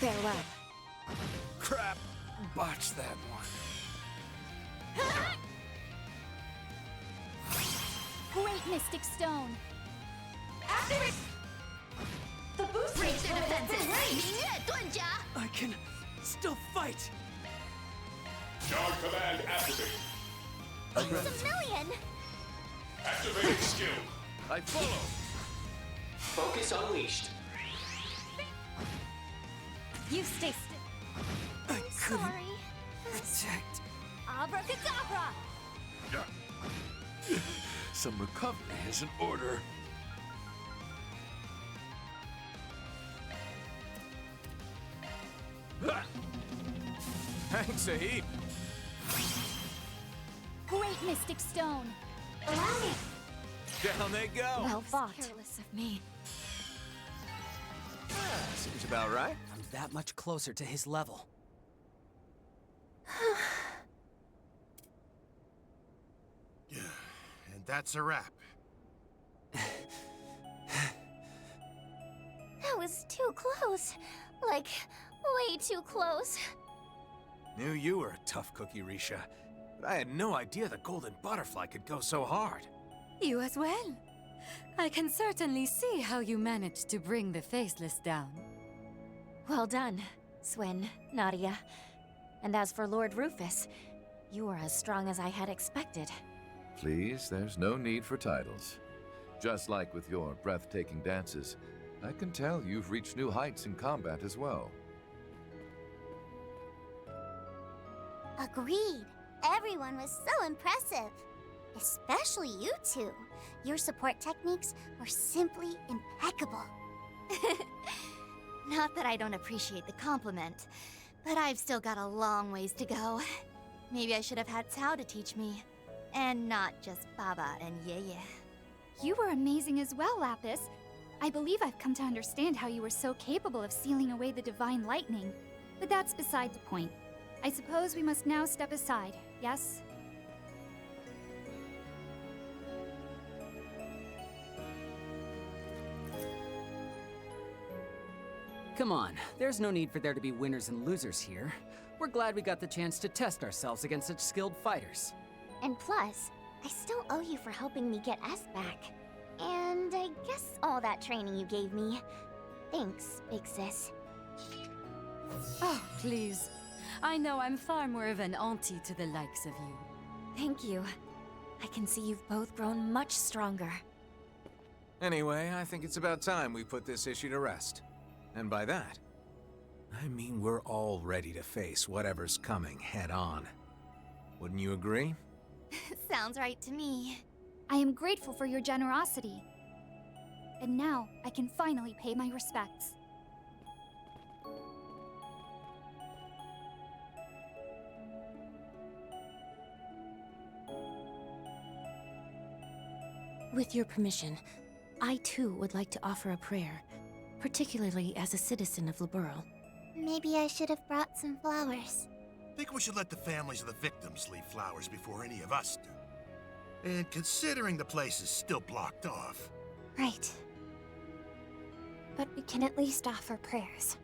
Farewell. Crap! Botched that one. Great Mystic Stone. Activate! The boost Breach their defenses! 明月盾甲! I can still fight! Charge command activate. It's a million! Activating skill. I follow! Focus unleashed. You stay still. I couldn't Sorry. protect. Abracadabra! Some recovery is in order. Thanks a heap. Great Mystic Stone. Down they go. Well fought. Careless of me. Seems about right. I'm that much closer to his level. Yeah, and that's a wrap. That was too close. Like, way too close. Knew you were a tough cookie, Risha. But I had no idea the golden butterfly could go so hard. You as well. I can certainly see how you managed to bring the Faceless down. Well done, Swin, Nadia. And as for Lord Rufus, you are as strong as I had expected. Please, there's no need for titles. Just like with your breathtaking dances, I can tell you've reached new heights in combat as well. Agreed. Everyone was so impressive. Especially you two. Your support techniques were simply impeccable. Not that I don't appreciate the compliment, but I've still got a long ways to go. Maybe I should have had Cao to teach me. And not just Baba and Yeye. You were amazing as well, Lapis. I believe I've come to understand how you were so capable of sealing away the divine lightning. But that's beside the point. I suppose we must now step aside, yes? Come on, there's no need for there to be winners and losers here. We're glad we got the chance to test ourselves against such skilled fighters. And plus, I still owe you for helping me get S back. And I guess all that training you gave me. Thanks, big sis. Oh, please. I know I'm far more of an auntie to the likes of you. Thank you. I can see you've both grown much stronger. Anyway, I think it's about time we put this issue to rest. And by that, I mean we're all ready to face whatever's coming head on. Wouldn't you agree? Sounds right to me. I am grateful for your generosity. And now, I can finally pay my respects. With your permission, I too would like to offer a prayer, particularly as a citizen of Liberl. Maybe I should have brought some flowers. Think we should let the families of the victims leave flowers before any of us do. And considering the place is still blocked off. Right. But we can at least offer prayers.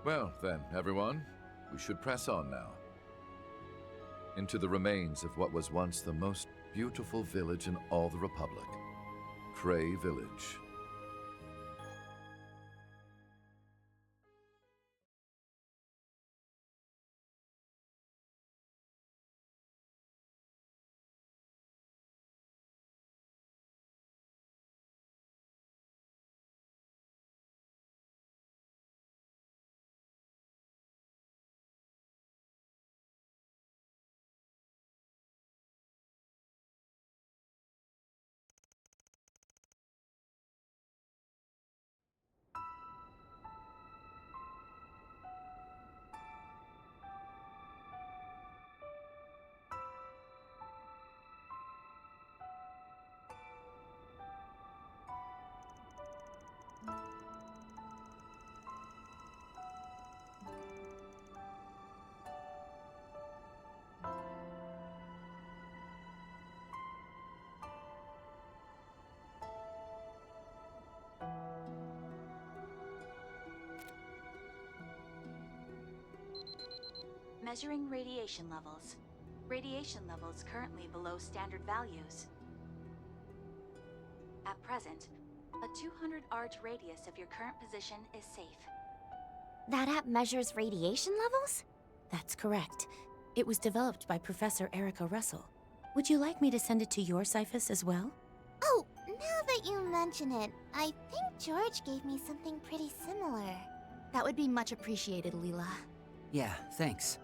Well then, everyone, we should press on now. Into the remains of what was once the most beautiful village in all the Republic. Cray Village. Measuring radiation levels. Radiation levels currently below standard values. At present, a 200 arch radius of your current position is safe. That app measures radiation levels? That's correct. It was developed by Professor Erica Russell. Would you like me to send it to your Cyphus as well? Oh, now that you mention it, I think George gave me something pretty similar. That would be much appreciated, Leela. Yeah, thanks.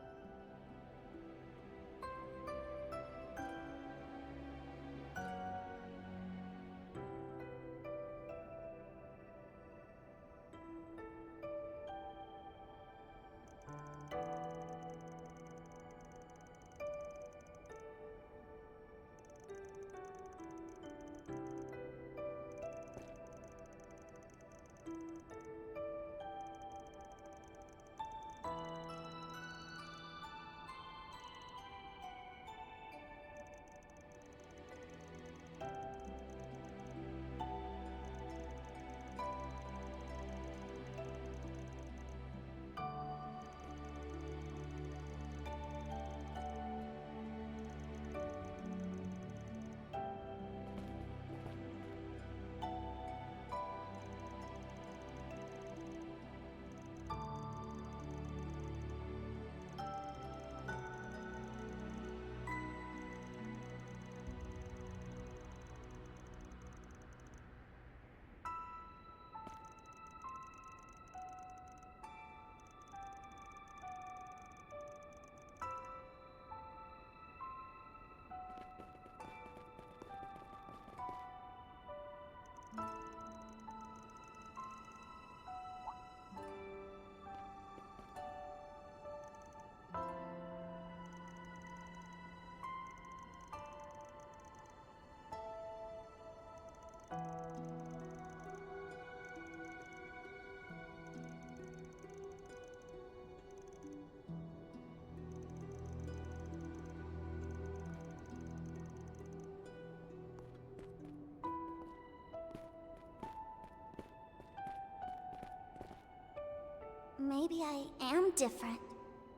Maybe I am different.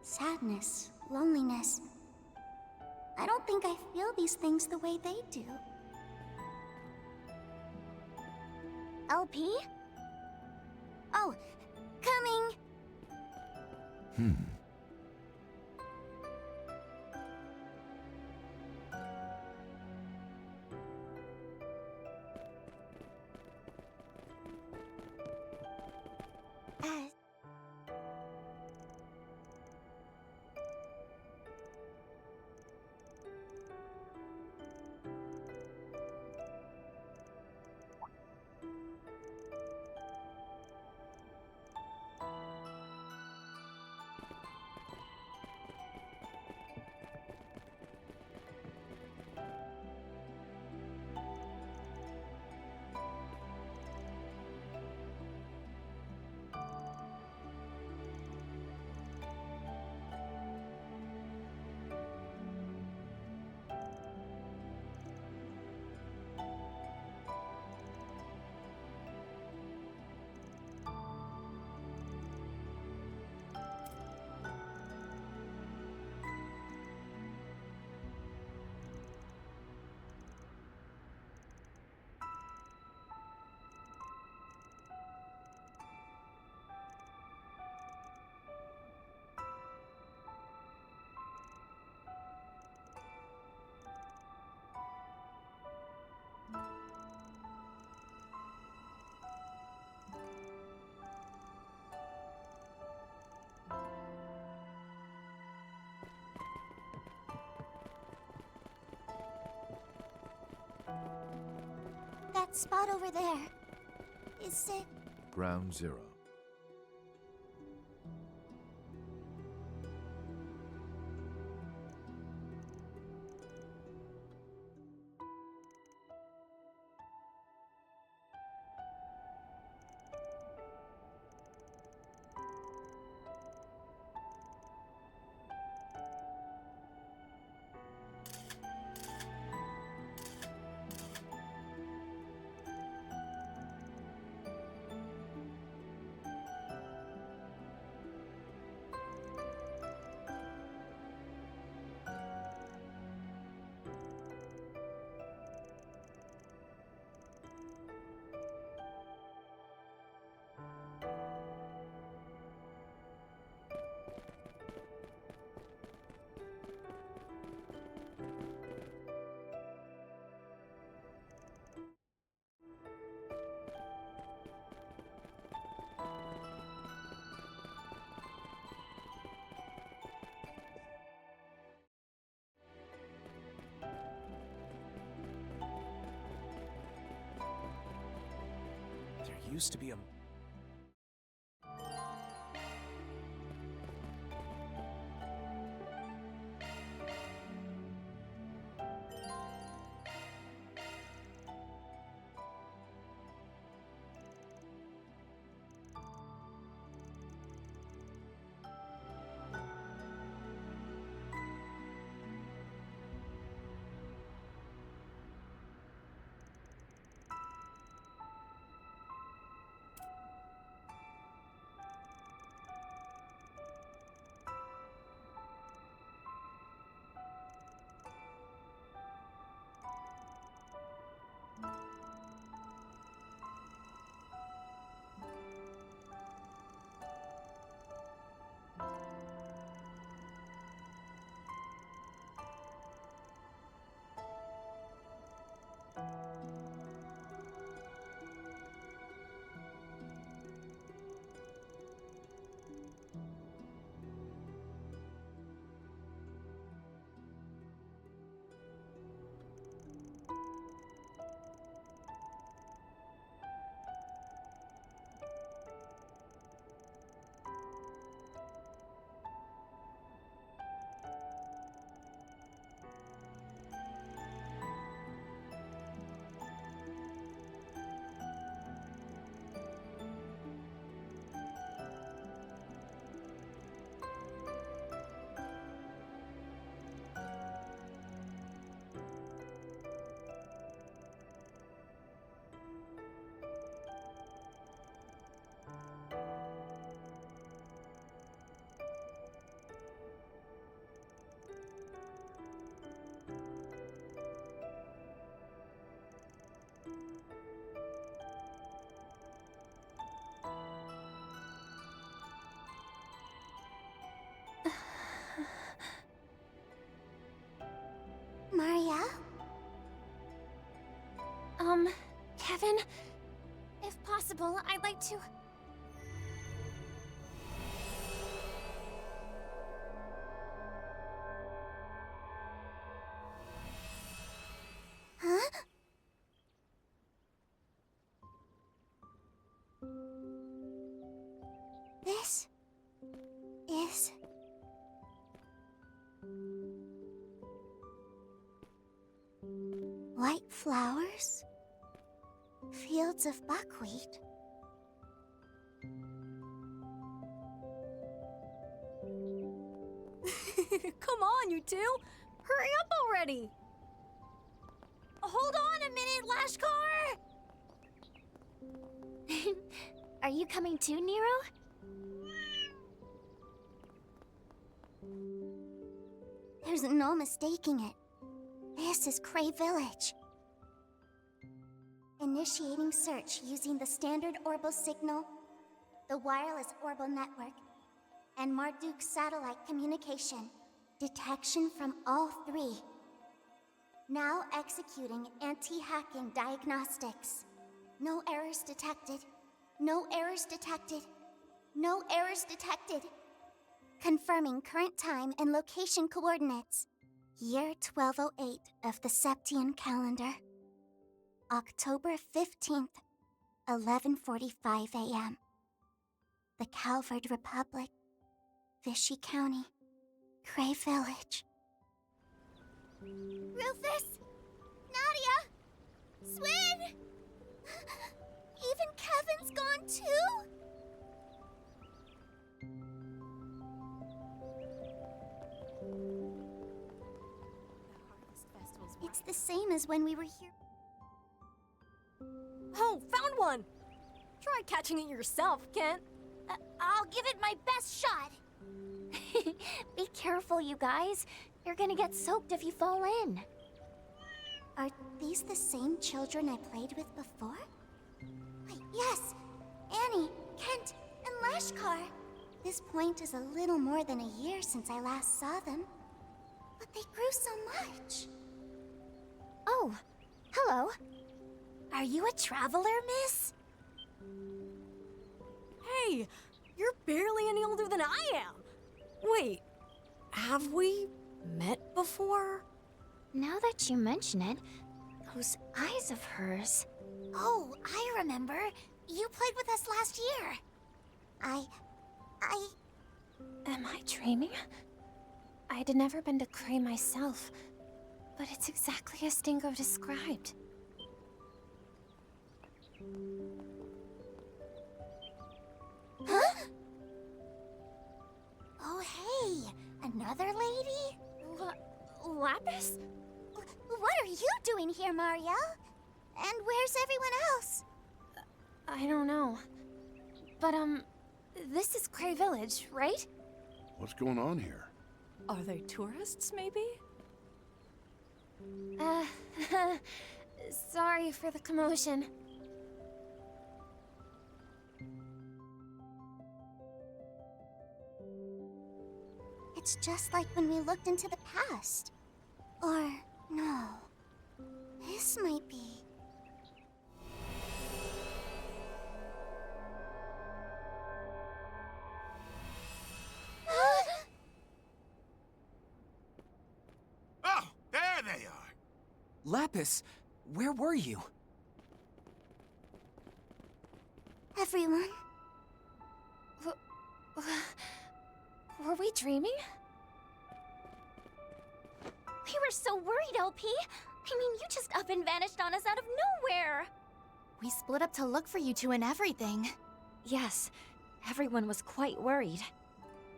Sadness, loneliness. I don't think I feel these things the way they do. LP? Oh, coming! That spot over there. Is it... Ground Zero. used to be a... Maria? Kevin? If possible, I'd like to... Huh? This is... white flowers? Fields of buckwheat? Come on, you two! Hurry up already! Hold on a minute, Lashkar! Are you coming too, Nero? There's no mistaking it. This is Cray Village. Initiating search using the standard Orbital signal, the wireless Orbital network, and Marduk satellite communication. Detection from all three. Now executing anti-hacking diagnostics. No errors detected. No errors detected. No errors detected. Confirming current time and location coordinates. Year 1208 of the Septian calendar. October 15th, 11:45 a.m. The Calvard Republic, Vichy County, Cray Village. Rufus! Nadia! Swin! Even Kevin's gone too? It's the same as when we were here. Oh, found one! Try catching it yourself, Kent. I'll give it my best shot. Be careful, you guys. You're gonna get soaked if you fall in. Are these the same children I played with before? Wait, yes! Annie, Kent, and Lashkar. This point is a little more than a year since I last saw them. But they grew so much. Oh, hello. Are you a traveler, miss? Hey, you're barely any older than I am. Wait, have we met before? Now that you mention it, those eyes of hers. Oh, I remember. You played with us last year. Am I dreaming? I'd never been to Cray myself, but it's exactly as Dingo described. Huh? Oh, hey, another lady? Lapis? What are you doing here, Marielle? And where's everyone else? I don't know. But, this is Cray Village, right? What's going on here? Are they tourists, maybe? Sorry for the commotion. It's just like when we looked into the past. Or, no. This might be... Oh, there they are. Lapis, where were you? Everyone. Were we dreaming? We were so worried, LP. I mean, you just up and vanished on us out of nowhere. We split up to look for you two and everything. Yes, everyone was quite worried.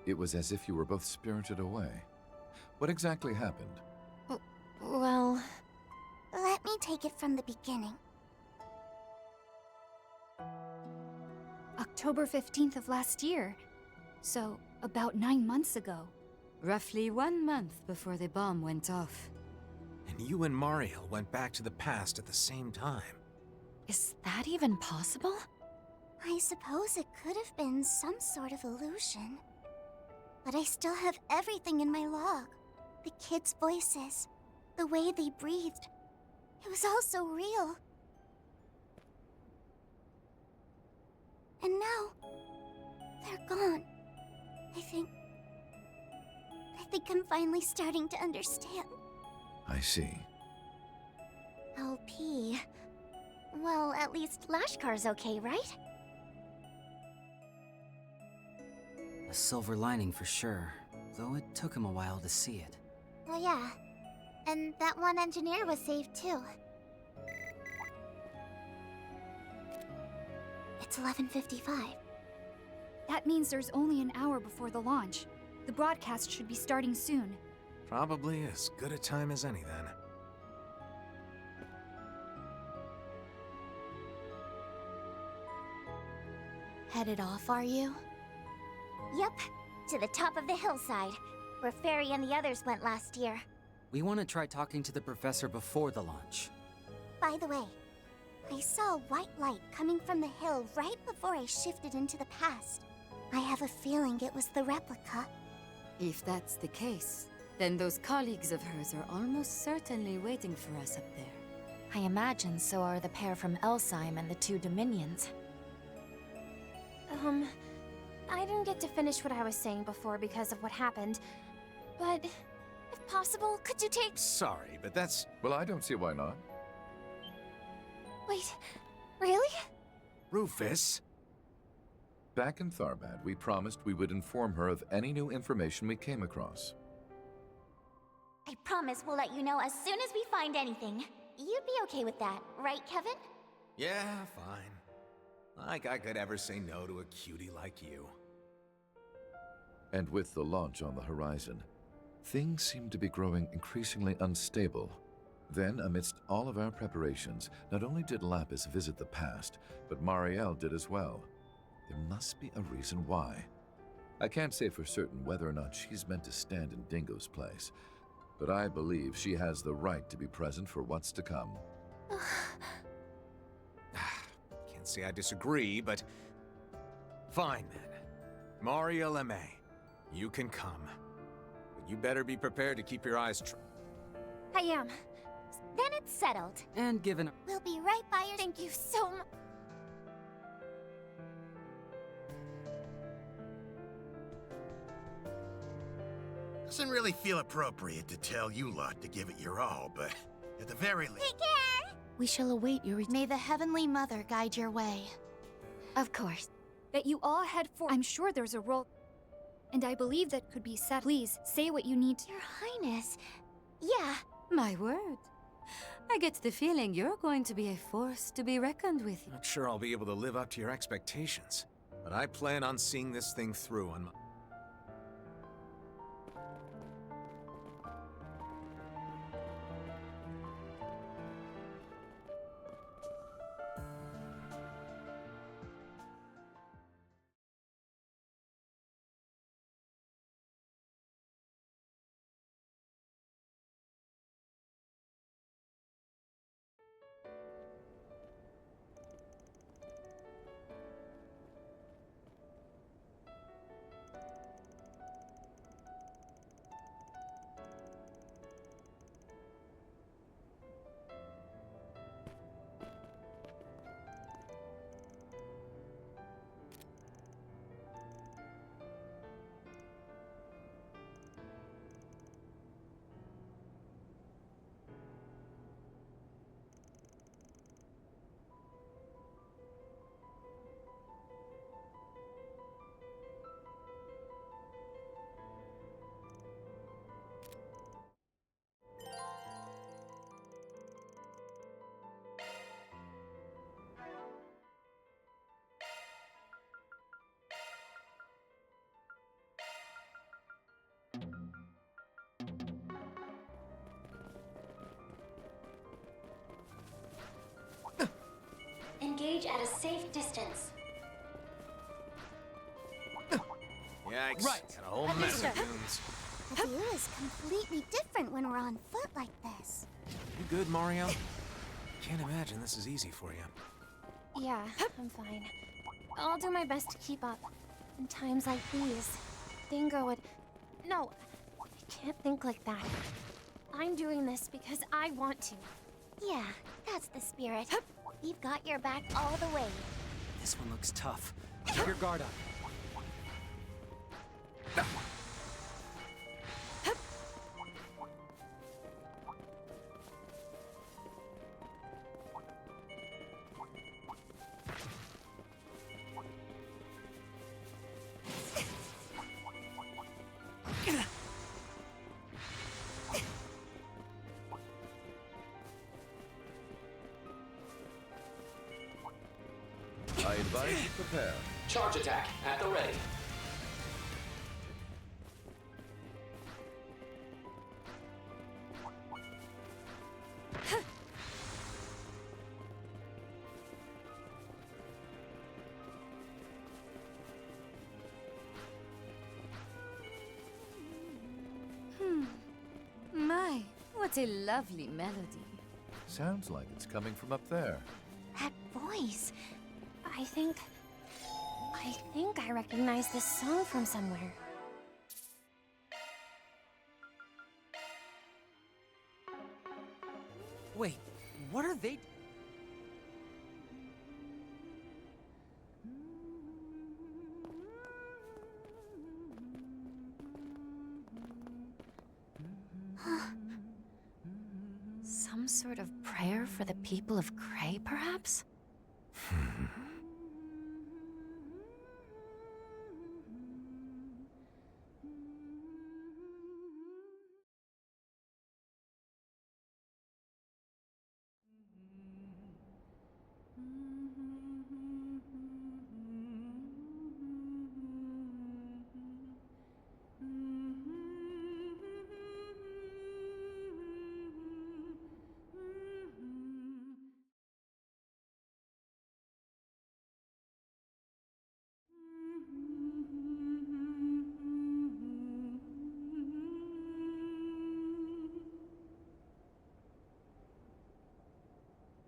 It was as if you were both spirited away. What exactly happened? Well... Let me take it from the beginning. October 15th of last year. So, about 9 months ago. Roughly 1 month before the bomb went off. And you and Mariel went back to the past at the same time. Is that even possible? I suppose it could have been some sort of illusion. But I still have everything in my log. The kids' voices, the way they breathed. It was all so real. And now, they're gone. I think I'm finally starting to understand. I see. LP. Well, at least Lashkar's okay, right? A silver lining for sure, though it took him a while to see it. Well, yeah. And that one engineer was saved too. It's 11:55. That means there's only an hour before the launch. The broadcast should be starting soon. Probably as good a time as any then. Headed off, are you? Yep, to the top of the hillside, where Fairy and the others went last year. We want to try talking to the professor before the launch. By the way, I saw a white light coming from the hill right before I shifted into the past. I have a feeling it was the replica. If that's the case, then those colleagues of hers are almost certainly waiting for us up there. I imagine so are the pair from Elsheim and the two Dominions. I didn't get to finish what I was saying before because of what happened, but if possible, could you take... Sorry, but that's... Well, I don't see why not. Wait, really? Rufus? Back in Tharbad, we promised we would inform her of any new information we came across. I promise we'll let you know as soon as we find anything. You'd be okay with that, right, Kevin? Yeah, fine. Like I could ever say no to a cutie like you. And with the launch on the horizon, things seem to be growing increasingly unstable. Then, amidst all of our preparations, not only did Lapis visit the past, but Mariel did as well. There must be a reason why. I can't say for certain whether or not she's meant to stand in Dingo's place, but I believe she has the right to be present for what's to come. Can't say I disagree, but... Fine then. Mariel LeMay, you can come. But you better be prepared to keep your eyes I am. Then it's settled. And given... We'll be right by your... Thank you so much. Doesn't really feel appropriate to tell you lot to give it your all, but at the very least... Take care! We shall await your... May the Heavenly Mother guide your way. Of course. That you all head for. I'm sure there's a role. And I believe that could be said. Please, say what you need to. Your Highness. Yeah. My word. I get the feeling you're going to be a force to be reckoned with. Not sure I'll be able to live up to your expectations, but I plan on seeing this thing through on my... Engage at a safe distance. Yikes. Right. Got a whole mess of goons. The view is completely different when we're on foot like this. You good, Mario? Can't imagine this is easy for you. Yeah, I'm fine. I'll do my best to keep up. In times like these, Dingo would... No, I can't think like that. I'm doing this because I want to. Yeah, that's the spirit. We've got your back all the way. This one looks tough. Keep your guard up. I advise you prepare. Charge attack at the ready. My, what a lovely melody. Sounds like it's coming from up there. That voice. I think I recognize this song from somewhere. Wait, what are they... Some sort of prayer for the people of Cray, perhaps?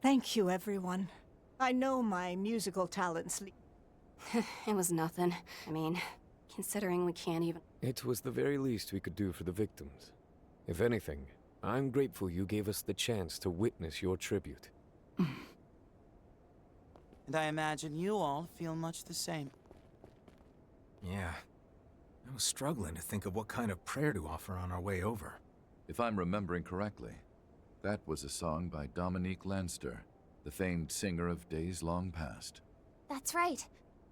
Thank you, everyone. I know my musical talents. It was nothing. I mean, considering we can't even... It was the very least we could do for the victims. If anything, I'm grateful you gave us the chance to witness your tribute. And I imagine you all feel much the same. Yeah. I was struggling to think of what kind of prayer to offer on our way over. If I'm remembering correctly, that was a song by Dominique Lanster, the famed singer of days long past. That's right.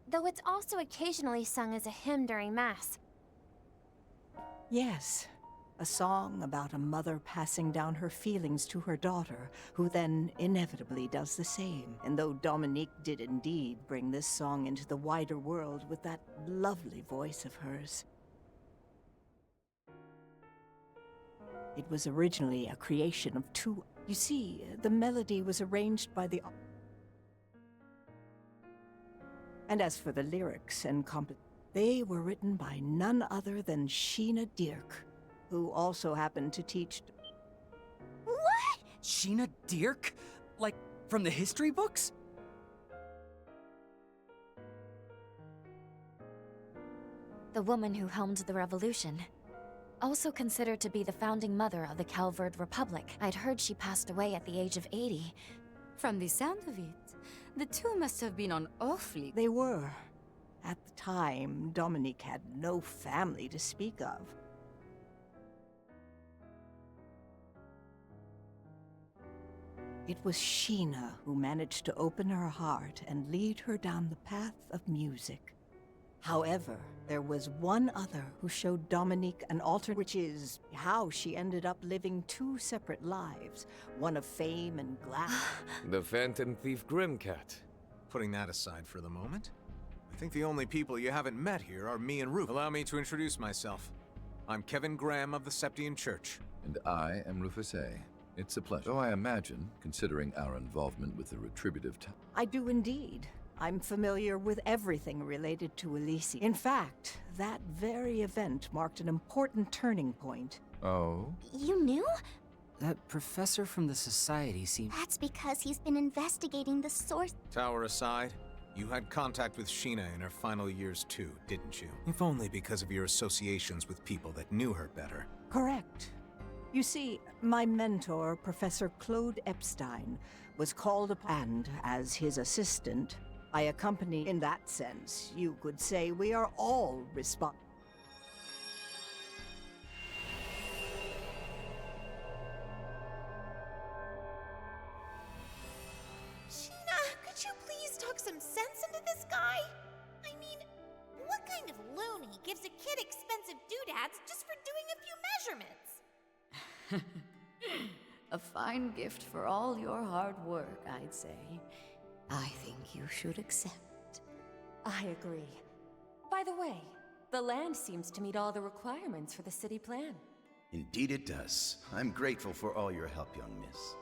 Though it's also occasionally sung as a hymn during Mass. Yes, a song about a mother passing down her feelings to her daughter, who then inevitably does the same. And though Dominique did indeed bring this song into the wider world with that lovely voice of hers, it was originally a creation of two. You see, the melody was arranged by the... And as for the lyrics and they were written by none other than Sheena Dirk, who also happened to teach... What? Sheena Dirk? Like, from the history books? The woman who helmed the revolution. Also considered to be the founding mother of the Calvard Republic. I'd heard she passed away at the age of 80. From the sound of it, the two must have been on awfully... They were. At the time, Dominique had no family to speak of. It was Sheena who managed to open her heart and lead her down the path of music. However, there was one other who showed Dominique an alternate, which is how she ended up living two separate lives, one of fame and glamour. The Phantom Thief Grimcat. Putting that aside for the moment, I think the only people you haven't met here are me and Rufus. Allow me to introduce myself. I'm Kevin Graham of the Septian Church. And I am Rufus A. It's a pleasure. Though I imagine, considering our involvement with the retributive I do indeed. I'm familiar with everything related to Elysium. In fact, that very event marked an important turning point. Oh? You knew? That professor from the Society seemed... That's because he's been investigating the source. Tower aside, you had contact with Sheena in her final years too, didn't you? If only because of your associations with people that knew her better. Correct. You see, my mentor, Professor Claude Epstein, was called upon, and as his assistant, I accompany. In that sense, you could say we are all responsible. Sheena, could you please talk some sense into this guy? I mean, what kind of loony gives a kid expensive doodads just for doing a few measurements? A fine gift for all your hard work, I'd say. I think you should accept. I agree. By the way, the land seems to meet all the requirements for the city plan. Indeed it does. I'm grateful for all your help, young miss.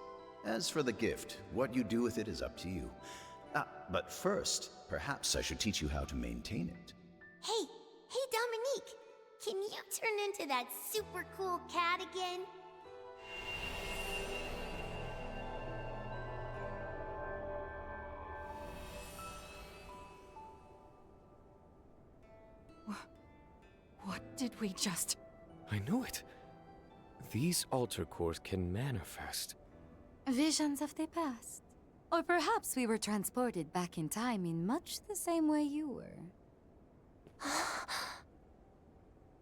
As for the gift, what you do with it is up to you. But first, perhaps I should teach you how to maintain it. Hey, Dominique! Can you turn into that super cool cat again? What did we just... I knew it. These altar cores can manifest. Visions of the past. Or perhaps we were transported back in time in much the same way you were.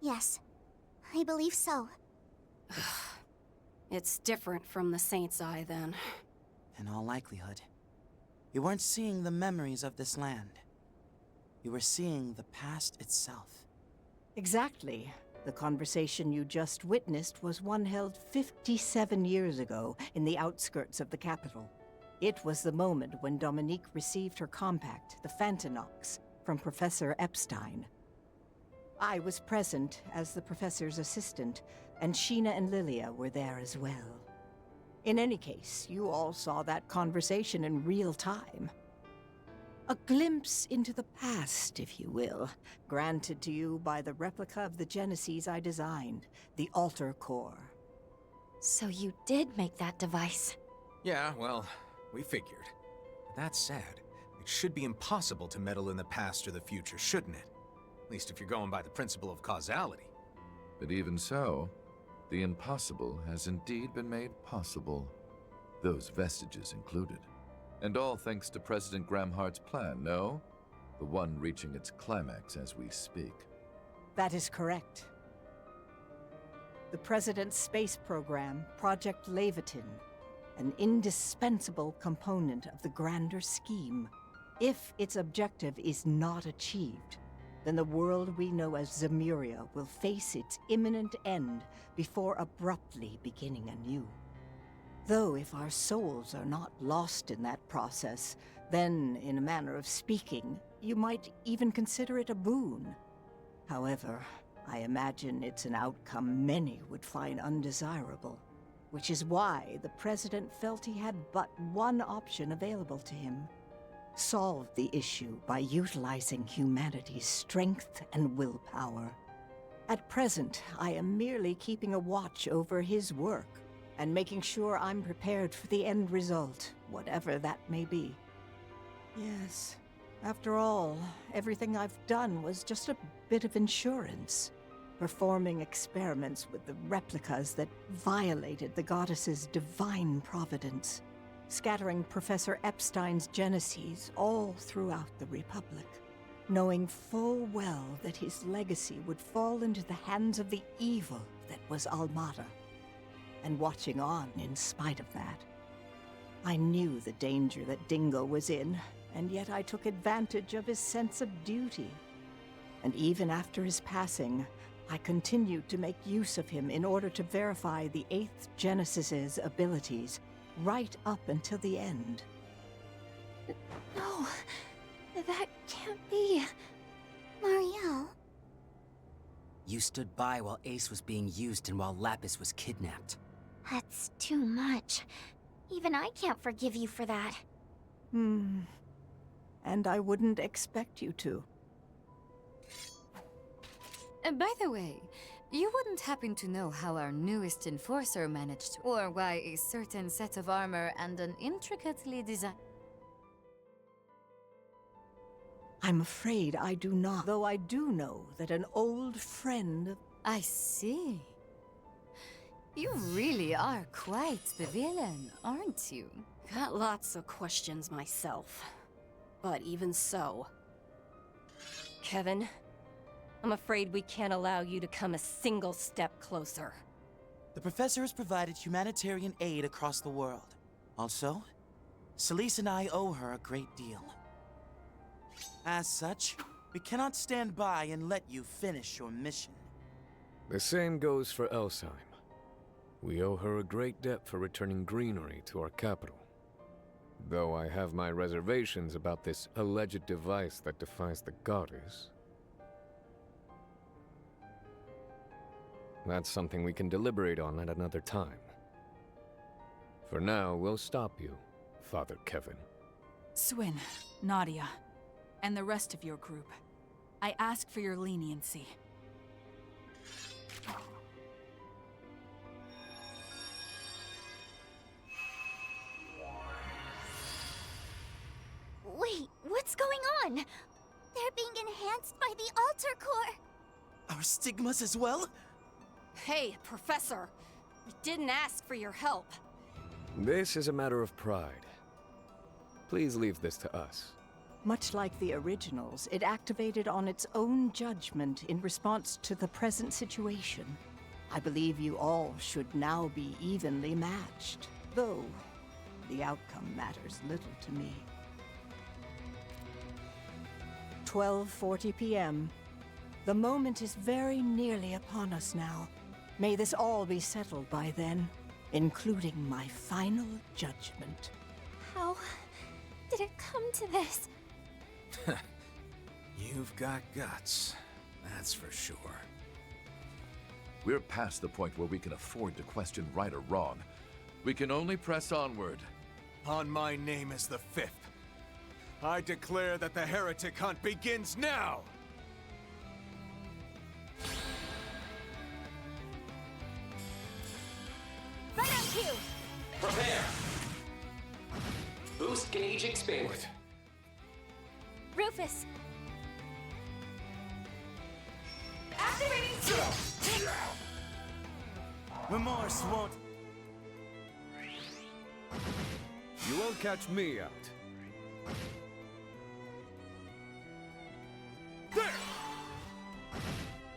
Yes, I believe so. It's different from the Saint's Eye, then. In all likelihood, you weren't seeing the memories of this land. You were seeing the past itself. Exactly. The conversation you just witnessed was one held 57 years ago in the outskirts of the capital. It was the moment when Dominique received her compact, the Phantanox, from Professor Epstein. I was present as the professor's assistant, and Sheena and Lilia were there as well. In any case, you all saw that conversation in real time. A glimpse into the past, if you will, granted to you by the replica of the Genesis I designed, the altar core. So you did make that device? Yeah, well, we figured. That said, it should be impossible to meddle in the past or the future, shouldn't it? At least if you're going by the principle of causality. But even so, the impossible has indeed been made possible. Those vestiges included. And all thanks to President Gramhart's plan, no? The one reaching its climax as we speak. That is correct. The President's space program, Project Levitin, an indispensable component of the grander scheme. If its objective is not achieved, then the world we know as Zemuria will face its imminent end before abruptly beginning anew. Though if our souls are not lost in that process, then, in a manner of speaking, you might even consider it a boon. However, I imagine it's an outcome many would find undesirable, which is why the President felt he had but one option available to him: solve the issue by utilizing humanity's strength and willpower. At present, I am merely keeping a watch over his work and making sure I'm prepared for the end result, whatever that may be. Yes, after all, everything I've done was just a bit of insurance, performing experiments with the replicas that violated the goddess's divine providence, scattering Professor Epstein's geneses all throughout the Republic, knowing full well that his legacy would fall into the hands of the evil that was Almada, and watching on in spite of that. I knew the danger that Dingo was in, and yet I took advantage of his sense of duty. And even after his passing, I continued to make use of him in order to verify the 8th Genesis's abilities, right up until the end. No, that can't be. Marielle. You stood by while Ace was being used and while Lapis was kidnapped. That's too much. Even I can't forgive you for that. And I wouldn't expect you to. By the way, you wouldn't happen to know how our newest enforcer managed, or why a certain set of armor and an intricately designed... I'm afraid I do not, though I do know that an old friend of... I see. You really are quite the villain, aren't you? Got lots of questions myself. But even so... Kevin, I'm afraid we can't allow you to come a single step closer. The Professor has provided humanitarian aid across the world. Also, Celise and I owe her a great deal. As such, we cannot stand by and let you finish your mission. The same goes for Elsheim. We owe her a great debt for returning greenery to our capital. Though I have my reservations about this alleged device that defies the goddess. That's something we can deliberate on at another time. For now, we'll stop you, Father Kevin. Swin, Nadia, and the rest of your group. I ask for your leniency. Wait, what's going on? They're being enhanced by the Altar Core! Our stigmas as well? Hey, Professor! We didn't ask for your help. This is a matter of pride. Please leave this to us. Much like the originals, it activated on its own judgment in response to the present situation. I believe you all should now be evenly matched, though the outcome matters little to me. 12:40 p.m. The moment is very nearly upon us now. May this all be settled by then, including my final judgment. How did it come to this? You've got guts, that's for sure. We're past the point where we can afford to question right or wrong. We can only press onward. On my name as the 5th, I declare that the heretic hunt begins now! Right on cue! Prepare! Boost gauge expanded. Rufus! Activating! Remorse won't... You won't catch me out.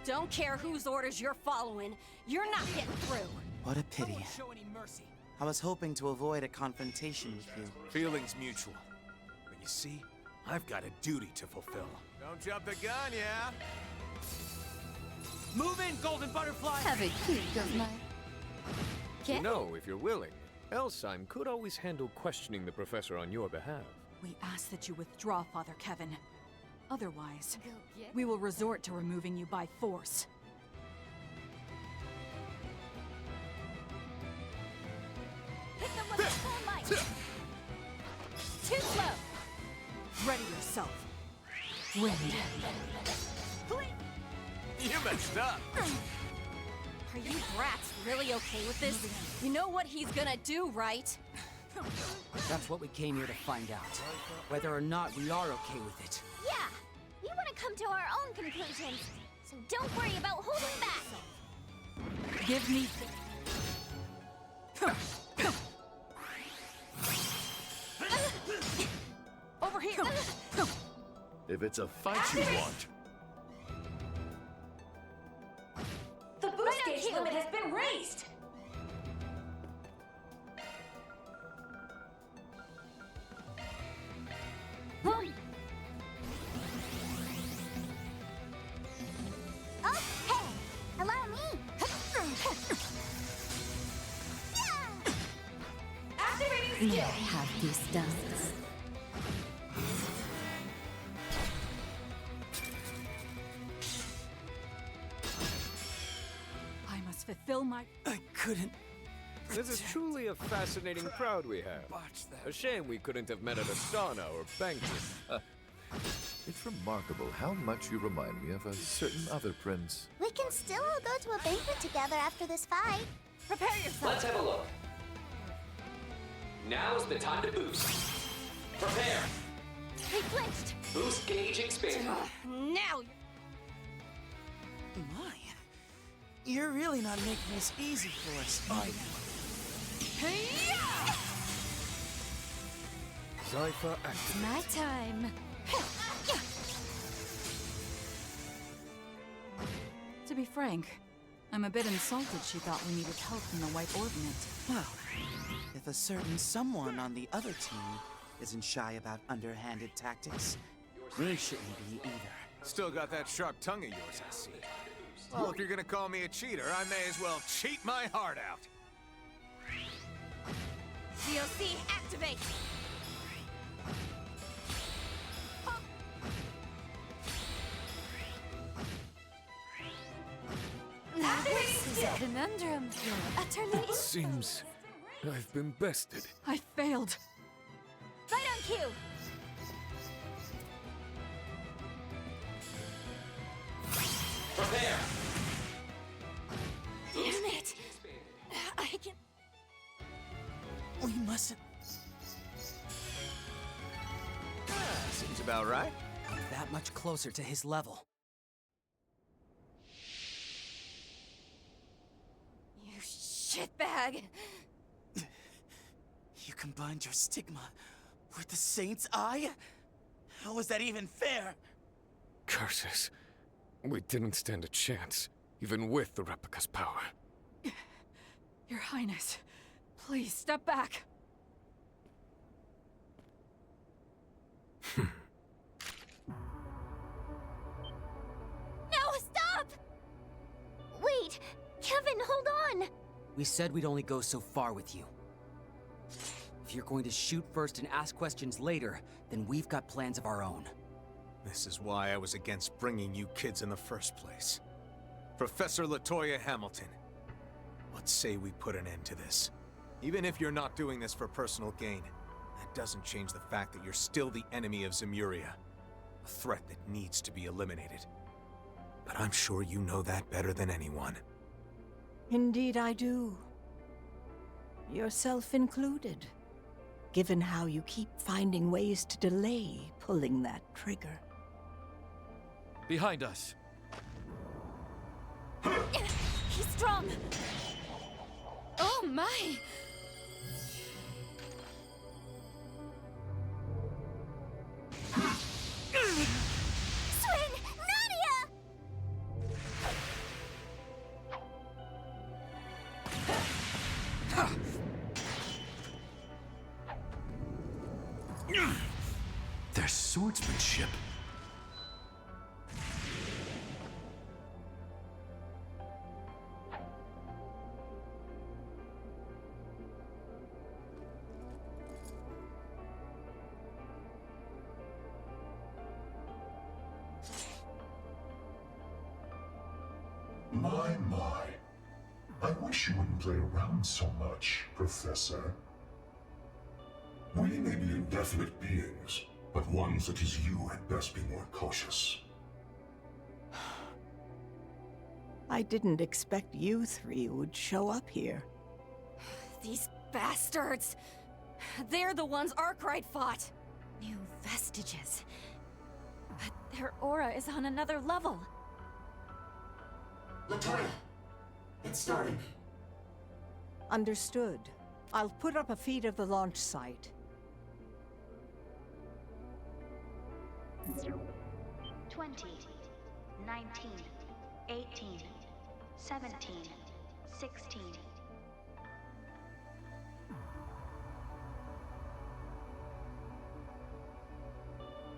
Don't care whose orders you're following, you're not getting through. What a pity. I was hoping to avoid a confrontation with you. Feelings mutual. But you see, I've got a duty to fulfill. Don't jump the gun, yeah? Move in, Golden Butterfly! Have a peek of my... You know, if you're willing, Elsheim could always handle questioning the professor on your behalf. We ask that you withdraw, Father Kevin. Otherwise, we will resort to removing you by force. Hit them with full might! Too slow! Ready yourself. Wind. You messed up. Are you brats really okay with this? You know what he's gonna do, right? That's what we came here to find out. Whether or not we are okay with it. Yeah, we want to come to our own conclusions, so don't worry about holding back. Give me... Over here! If it's a fight you want, The boost gauge limit has been raised! Oh, hey, allow me. Activating May I skill! have this dance? I must fulfill my... I couldn't... This is truly a fascinating crowd we have. A shame we couldn't have met at a sauna or banquet. it's remarkable how much you remind me of a certain other prince. We can still all go to a banquet together after this fight. Prepare yourself! Let's have a look. Now's the time to boost. Prepare. We flinched. Boost gauge expanded. Now! My. You're really not making this easy for us, are you? Zypher active. My time. To be frank, I'm a bit insulted she thought we needed help from the White Ordnance. Well, if a certain someone on the other team isn't shy about underhanded tactics, we shouldn't be either. Still got that sharp tongue of yours, I see. Well, if you're gonna call me a cheater, I may as well cheat my heart out. DLC, activate! Now this is a conundrum. Utterly... Seems I've been bested. I failed. Right on cue. Prepare. Damn it! I can... We mustn't... Seems about right. I'm that much closer to his level. You shitbag! You combined your stigma with the Saint's Eye? How is that even fair? Curses. We didn't stand a chance, even with the replica's power. Your Highness, please step back. No, stop! Wait, Kevin, hold on! We said we'd only go so far with you. If you're going to shoot first and ask questions later, then we've got plans of our own. This is why I was against bringing you kids in the first place. Professor LaToya Hamilton, let's say we put an end to this. Even if you're not doing this for personal gain, that doesn't change the fact that you're still the enemy of Zemuria. A threat that needs to be eliminated. But I'm sure you know that better than anyone. Indeed I do. Yourself included, given how you keep finding ways to delay pulling that trigger. Behind us. He's strong! Oh my! Swin! Nadia! They're sort woodsmanship. My. I wish you wouldn't play around so much, Professor. We may be indefinite beings, but one such as you had best be more cautious. I didn't expect you three would show up here. These bastards! They're the ones Arkwright fought! New vestiges. But their aura is on another level. Latoya, it's starting. Understood. I'll put up a feed of the launch site. 20, 19, 18, 17, 16.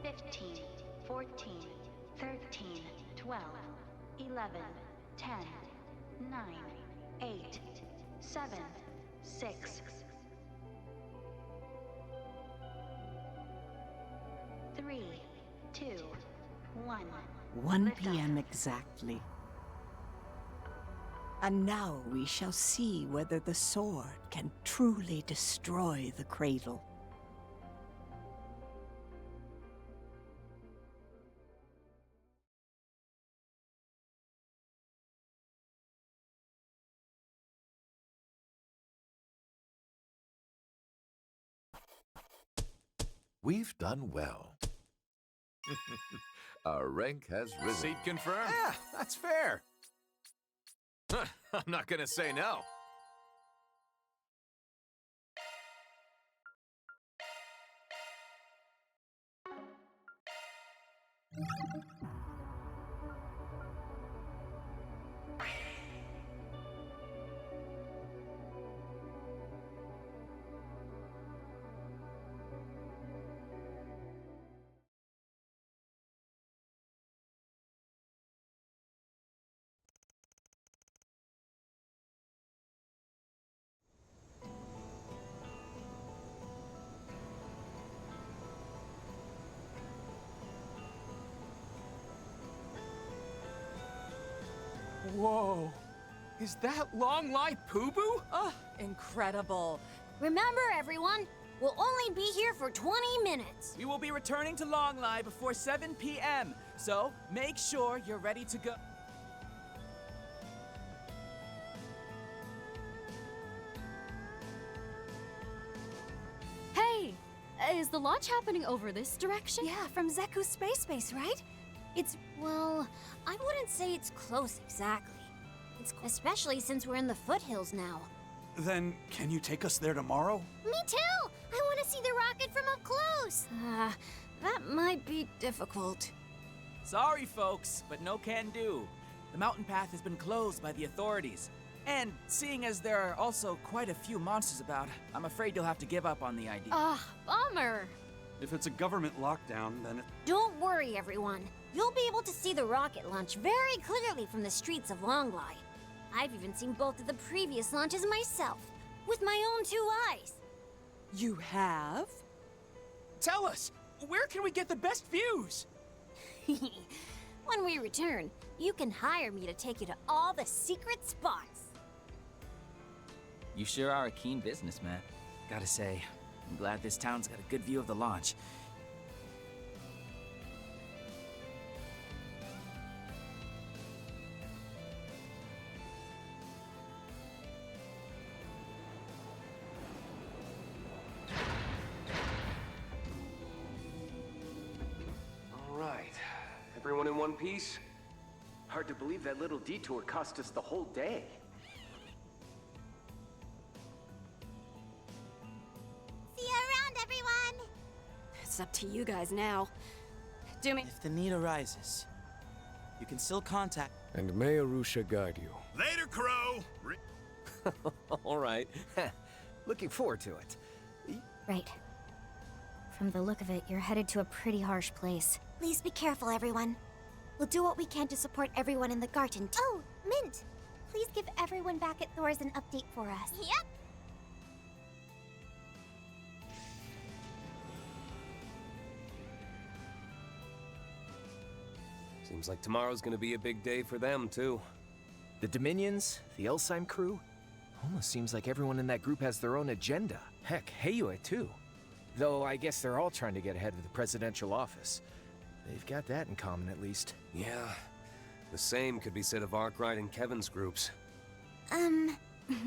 Fifteen, 14, 13, 12, 11, 10, 9, 8, 7, 6, 3, 2, 1. 1 p.m. exactly. And now we shall see whether the sword can truly destroy the cradle. We've done well. Our rank has risen. Seat confirmed? Yeah, that's fair. I'm not gonna say no. Whoa. Is that long-life Poo-Boo? Oh, incredible. Remember, everyone, we'll only be here for 20 minutes. We will be returning to Longlai before 7 p.m., so make sure you're ready to go. Hey, is the launch happening over this direction? Yeah, from Zeku's space base, right? Well, I wouldn't say it's close exactly. It's especially since we're in the foothills now. Then, can you take us there tomorrow? Me too! I want to see the rocket from up close! That might be difficult. Sorry, folks, but no can do. The mountain path has been closed by the authorities. And seeing as there are also quite a few monsters about, I'm afraid you'll have to give up on the idea. Bummer. If it's a government lockdown, then it... Don't worry, everyone. You'll be able to see the rocket launch very clearly from the streets of Longlai. I've even seen both of the previous launches myself, with my own 2 eyes. You have? Tell us, where can we get the best views? When we return, you can hire me to take you to all the secret spots. You sure are a keen businessman. Gotta say, I'm glad this town's got a good view of the launch. Everyone in one piece? Hard to believe that little detour cost us the whole day. See you around, everyone! It's up to you guys now. Do me. If the need arises, you can still contact. And may Arusha guide you. Later, Crow! All right. Looking forward to it. Right. From the look of it, you're headed to a pretty harsh place. Please be careful, everyone. We'll do what we can to support everyone in the garden. Oh, Mint! Please give everyone back at Thor's an update for us. Yep. Seems like tomorrow's gonna be a big day for them, too. The Dominions, the Elsheim crew? Almost seems like everyone in that group has their own agenda. Heck, Heiyue too. Though I guess they're all trying to get ahead of the presidential office. They've got that in common at least. Yeah. The same could be said of Arkwright and Kevin's groups.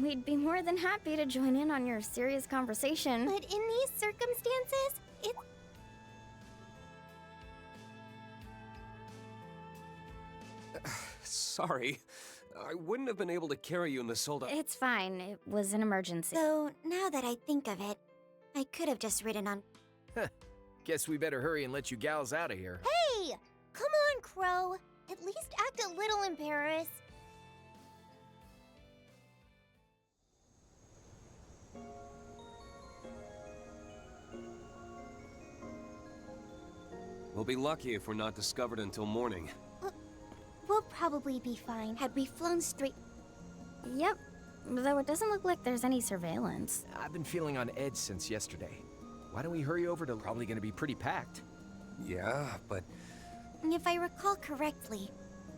We'd be more than happy to join in on your serious conversation. But in these circumstances, it's... Sorry. I wouldn't have been able to carry you in the sold out. It's fine. It was an emergency. Though, now that I think of it, I could have just ridden on... Guess we better hurry and let you gals out of here. Hey! Come on, Crow. At least act a little embarrassed. We'll be lucky if we're not discovered until morning. We'll probably be fine had we flown straight... Yep. Though it doesn't look like there's any surveillance. I've been feeling on edge since yesterday. Why don't we hurry over to probably gonna be pretty packed? Yeah, but... If I recall correctly,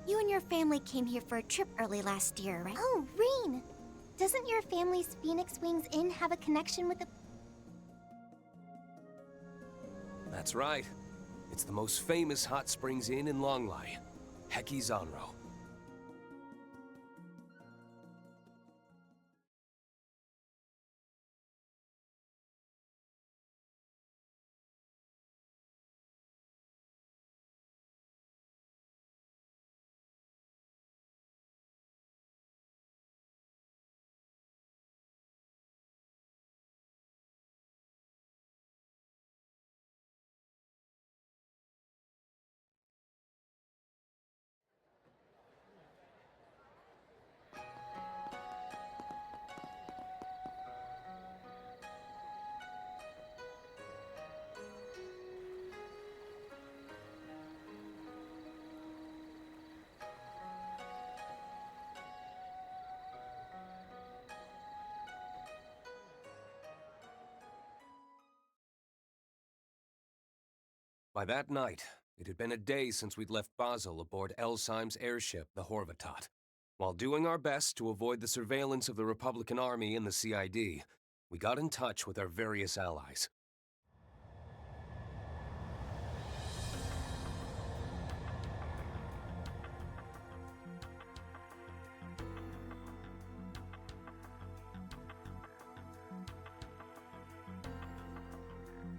you and your family came here for a trip early last year, right? Oh, Rain! Doesn't your family's Phoenix Wings Inn have a connection with the... That's right. It's the most famous hot springs inn in Longlai. Heki Zanro. By that night, it had been a day since we'd left Basel aboard Elsheim's airship, the Horvatat. While doing our best to avoid the surveillance of the Republican Army and the CID, we got in touch with our various allies.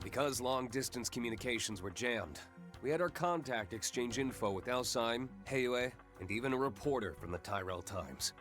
Because long-distance communications were jammed, we had our contact exchange info with Elsheim, Heiyue, and even a reporter from the Tyrell Times.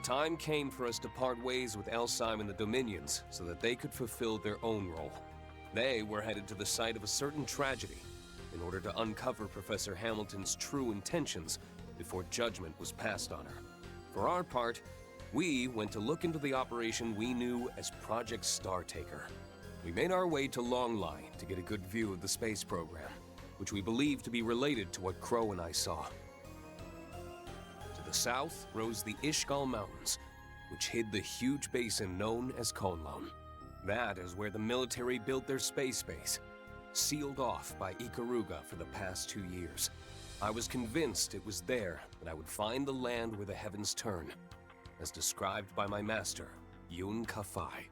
time came for us to part ways with Elsheim and the Dominions so that they could fulfill their own role. They were headed to the site of a certain tragedy in order to uncover Professor Hamilton's true intentions before judgment was passed on her. For our part, we went to look into the operation we knew as Project Startaker. We made our way to Longline to get a good view of the space program, which we believed to be related to what Crow and I saw. To the south rose the Ishgal Mountains, which hid the huge basin known as Konlon. That is where the military built their space base, sealed off by Ikaruga for the past 2 years. I was convinced it was there that I would find the land where the heavens turn, as described by my master, Yun Kafai.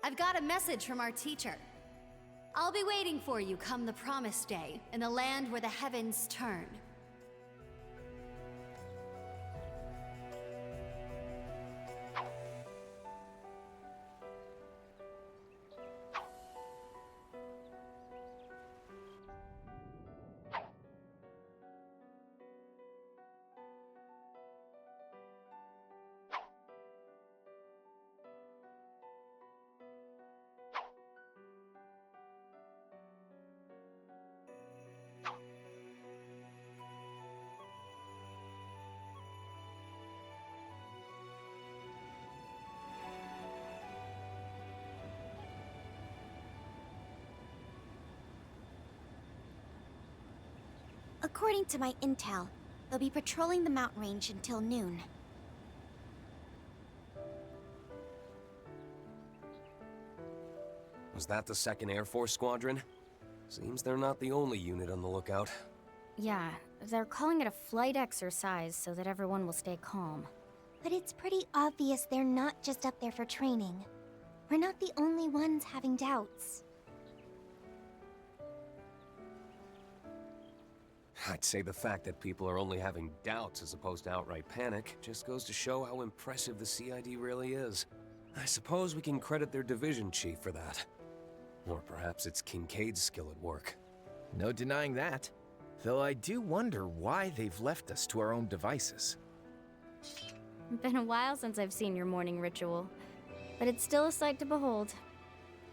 I've got a message from our teacher. I'll be waiting for you come the promised day, in the land where the heavens turn. According to my intel, they'll be patrolling the mountain range until noon. Was that the 2nd Air Force Squadron? Seems they're not the only unit on the lookout. Yeah, they're calling it a flight exercise so that everyone will stay calm. But it's pretty obvious they're not just up there for training. We're not the only ones having doubts. I'd say the fact that people are only having doubts as opposed to outright panic just goes to show how impressive the CID really is. I suppose we can credit their division chief for that. Or perhaps it's Kincaid's skill at work. No denying that. Though I do wonder why they've left us to our own devices. Been a while since I've seen your morning ritual, but it's still a sight to behold.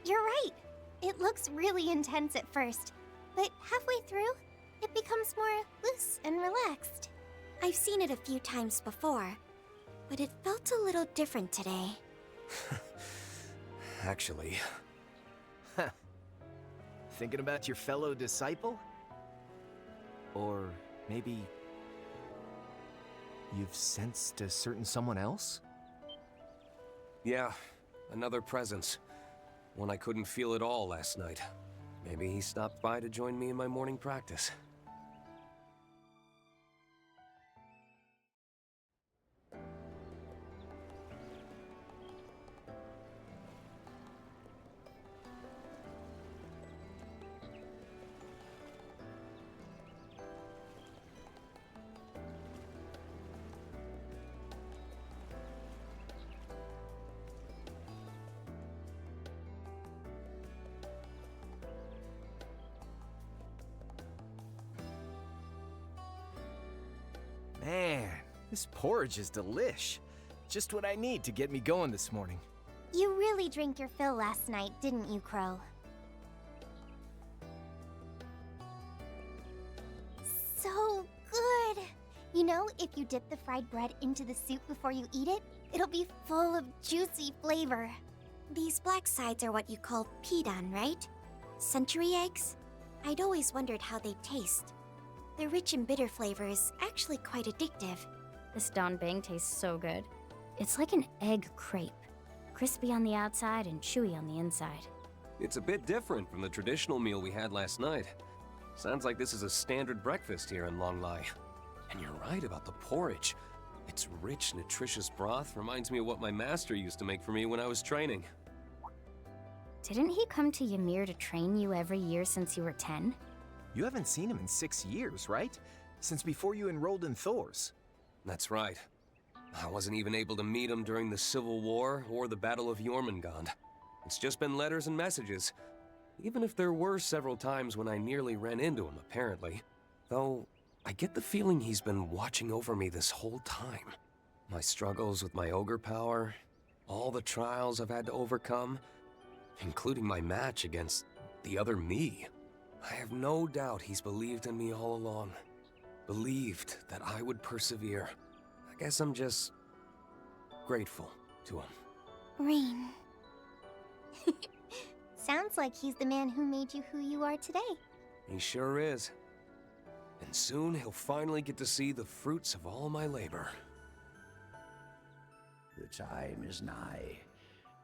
You're right. It looks really intense at first, but halfway through, it becomes more loose and relaxed. I've seen it a few times before, but it felt a little different today. Actually... Thinking about your fellow disciple? Or maybe... you've sensed a certain someone else? Yeah, another presence. One I couldn't feel at all last night. Maybe he stopped by to join me in my morning practice. This porridge is delish. Just what I need to get me going this morning. You really drank your fill last night, didn't you, Crow? So good! You know, if you dip the fried bread into the soup before you eat it, it'll be full of juicy flavor. These black sides are what you call pidan, right? Century eggs? I'd always wondered how they'd taste. The rich and bitter flavor is actually quite addictive. This donbang tastes so good. It's like an egg crepe. Crispy on the outside and chewy on the inside. It's a bit different from the traditional meal we had last night. Sounds like this is a standard breakfast here in Longlai. And you're right about the porridge. Its rich, nutritious broth reminds me of what my master used to make for me when I was training. Didn't he come to Ymir to train you every year since you were 10? You haven't seen him in 6 years, right? Since before you enrolled in Thor's. That's right. I wasn't even able to meet him during the Civil War or the Battle of Jormungand. It's just been letters and messages. Even if there were several times when I nearly ran into him, apparently. Though, I get the feeling he's been watching over me this whole time. My struggles with my ogre power, all the trials I've had to overcome, including my match against the other me. I have no doubt he's believed in me all along. Believed that I would persevere. I guess I'm just grateful to him. Rain. Sounds like he's the man who made you who you are today. He sure is. And soon he'll finally get to see the fruits of all my labor. The time is nigh.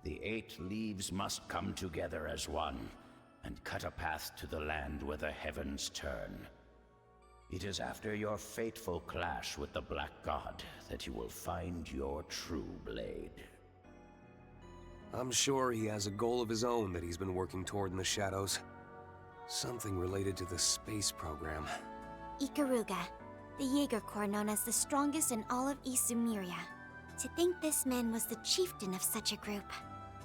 The 8 leaves must come together as one, and cut a path to the land where the heavens turn. It is after your fateful clash with the Black God that you will find your true blade. I'm sure he has a goal of his own that he's been working toward in the shadows. Something related to the space program. Ikaruga, the Jaeger Corps known as the strongest in all of East Sumeria. To think this man was the chieftain of such a group.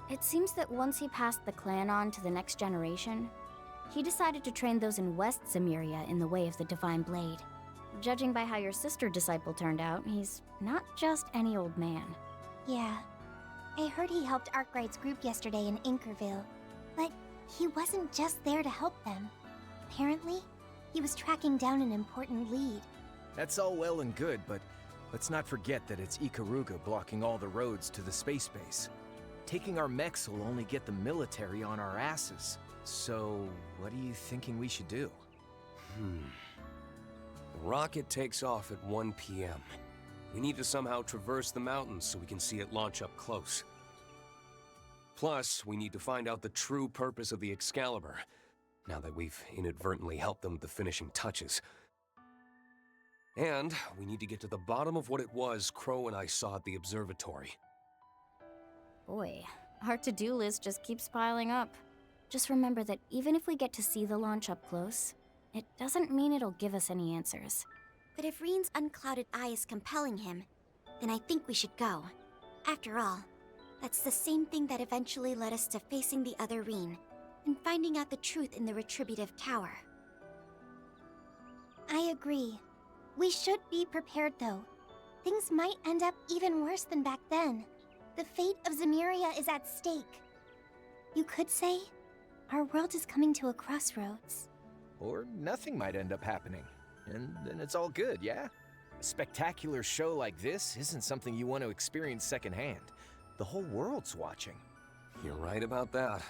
It seems that once he passed the clan on to the next generation, he decided to train those in West Sumeria in the way of the Divine Blade. Judging by how your sister disciple turned out, he's not just any old man. Yeah. I heard he helped Arkwright's group yesterday in Inkerville. But he wasn't just there to help them. Apparently, he was tracking down an important lead. That's all well and good, but let's not forget that it's Ikaruga blocking all the roads to the space base. Taking our mechs will only get the military on our asses. So, what are you thinking we should do? The rocket takes off at 1 p.m. We need to somehow traverse the mountains so we can see it launch up close. Plus, we need to find out the true purpose of the Excalibur, now that we've inadvertently helped them with the finishing touches. And we need to get to the bottom of what it was Crow and I saw at the observatory. Boy, our to-do list just keeps piling up. Just remember that even if we get to see the launch up close, it doesn't mean it'll give us any answers. But if Reen's unclouded eye is compelling him, then I think we should go. After all, that's the same thing that eventually led us to facing the other Reen, and finding out the truth in the Retributive Tower. I agree. We should be prepared, though. Things might end up even worse than back then. The fate of Zemuria is at stake. You could say, our world is coming to a crossroads. Or nothing might end up happening. And then it's all good, yeah? A spectacular show like this isn't something you want to experience secondhand. The whole world's watching. You're right about that.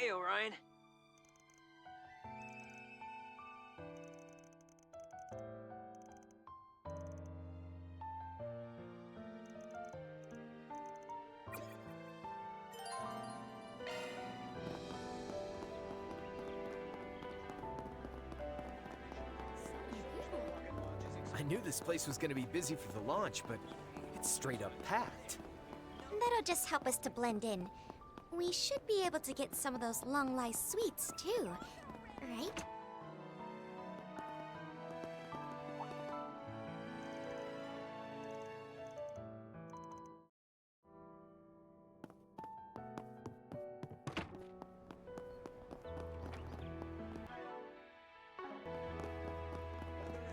Hey, Orion. I knew this place was gonna be busy for the launch, but it's straight up packed. That'll just help us to blend in. We should be able to get some of those long life sweets, too. Right?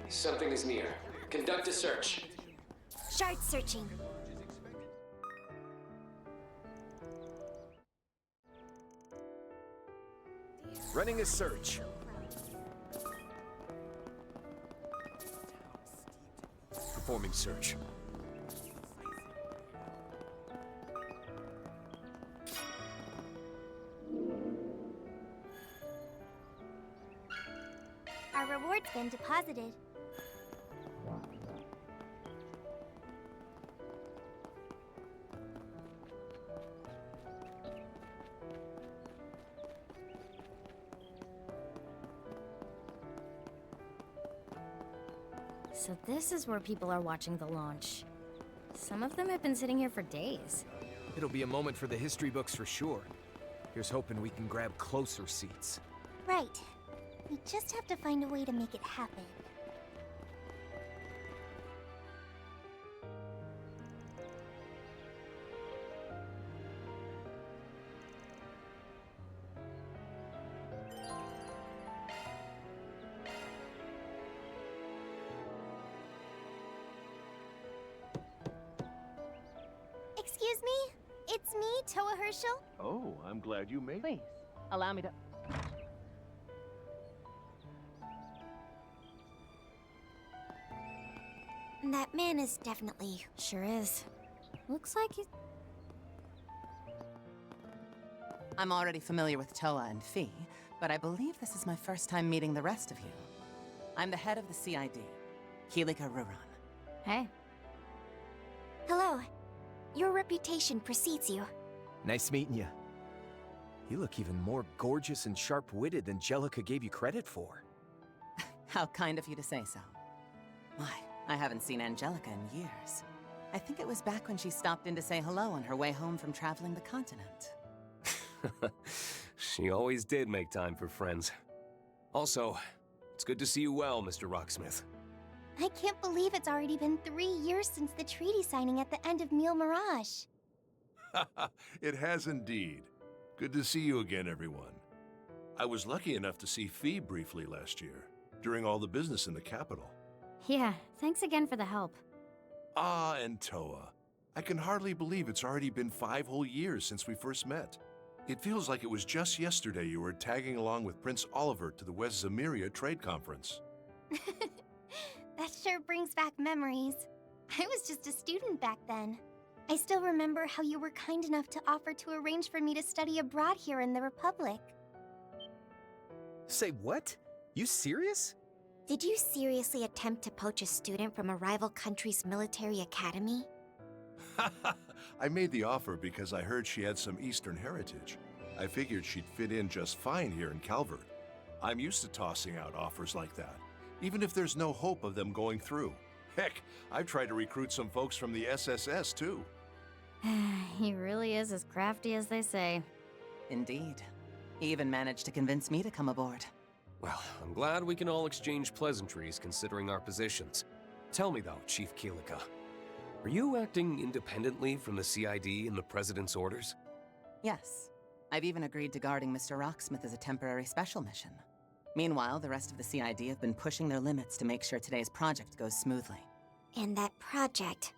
Something is near. Conduct a search. Shard searching. Running a search. Performing search. Our reward's been deposited. So this is where people are watching the launch. Some of them have been sitting here for days. It'll be a moment for the history books for sure. Here's hoping we can grab closer seats. Right. We just have to find a way to make it happen. Excuse me? It's me, Toa Herschel. Oh, I'm glad you made it. Please, allow me to... That man is definitely... Sure is. Looks like he... I'm already familiar with Toa and Fee, but I believe this is my first time meeting the rest of you. I'm the head of the CID, Kilika Ruran. Hey. Hello. Your reputation precedes you. Nice meeting you. You look even more gorgeous and sharp-witted than Jellica gave you credit for. How kind of you to say so. Why, I haven't seen Angelica in years. I think it was back when she stopped in to say hello on her way home from traveling the continent. She always did make time for friends. Also, it's good to see you well, Mr. Rocksmith. I can't believe it's already been 3 years since the treaty signing at the end of Mille Mirage. It has indeed. Good to see you again, everyone. I was lucky enough to see Fee briefly last year, during all the business in the capital. Yeah, thanks again for the help. Ah, and Toa. I can hardly believe it's already been 5 whole years since we first met. It feels like it was just yesterday you were tagging along with Prince Oliver to the West Zemuria Trade Conference. That sure brings back memories. I was just a student back then. I still remember how you were kind enough to offer to arrange for me to study abroad here in the Republic. Say what? You serious? Did you seriously attempt to poach a student from a rival country's military academy? I made the offer because I heard she had some Eastern heritage. I figured she'd fit in just fine here in Calvert. I'm used to tossing out offers like that, even if there's no hope of them going through. Heck, I've tried to recruit some folks from the SSS too. He really is as crafty as they say. Indeed. He even managed to convince me to come aboard. Well, I'm glad we can all exchange pleasantries considering our positions. Tell me though, Chief Kilika, are you acting independently from the CID and the President's orders? Yes. I've even agreed to guarding Mr. Rocksmith as a temporary special mission. Meanwhile, the rest of the CID have been pushing their limits to make sure today's project goes smoothly. And that project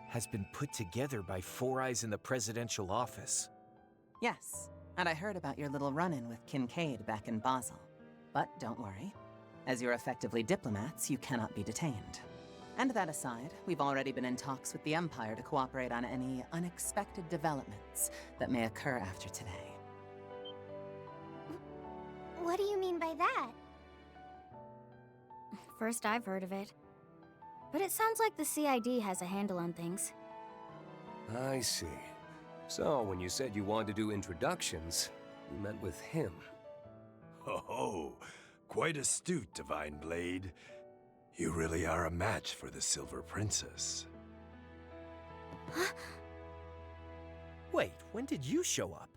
has been put together by Four Eyes in the presidential office. Yes, and I heard about your little run-in with Kincaid back in Basel. But don't worry. As you're effectively diplomats, you cannot be detained. And that aside, we've already been in talks with the Empire to cooperate on any unexpected developments that may occur after today. What do you mean by that? First I've heard of it. But it sounds like the CID has a handle on things. I see. So, when you said you wanted to do introductions, you meant with him. Oh, quite astute, Divine Blade. You really are a match for the Silver Princess. Wait, when did you show up?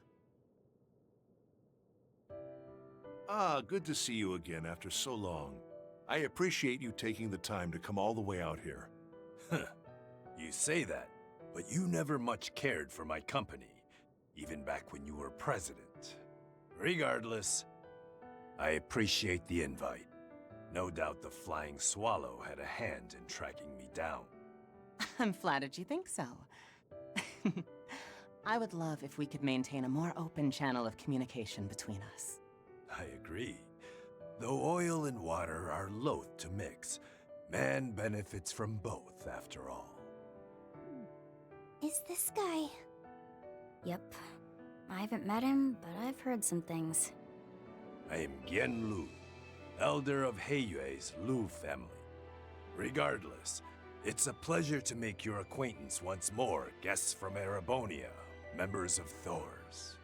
Ah, good to see you again after so long. I appreciate you taking the time to come all the way out here. You say that, but you never much cared for my company, even back when you were president. Regardless, I appreciate the invite. No doubt the Flying Swallow had a hand in tracking me down. I'm flattered you think so. I would love if we could maintain a more open channel of communication between us. I agree. Though oil and water are loath to mix, man benefits from both, after all. Is this guy... Yep. I haven't met him, but I've heard some things. I am Gen Lu, elder of Heiyue's Lu family. Regardless, it's a pleasure to make your acquaintance once more, guests from Erebonia, members of Thor's.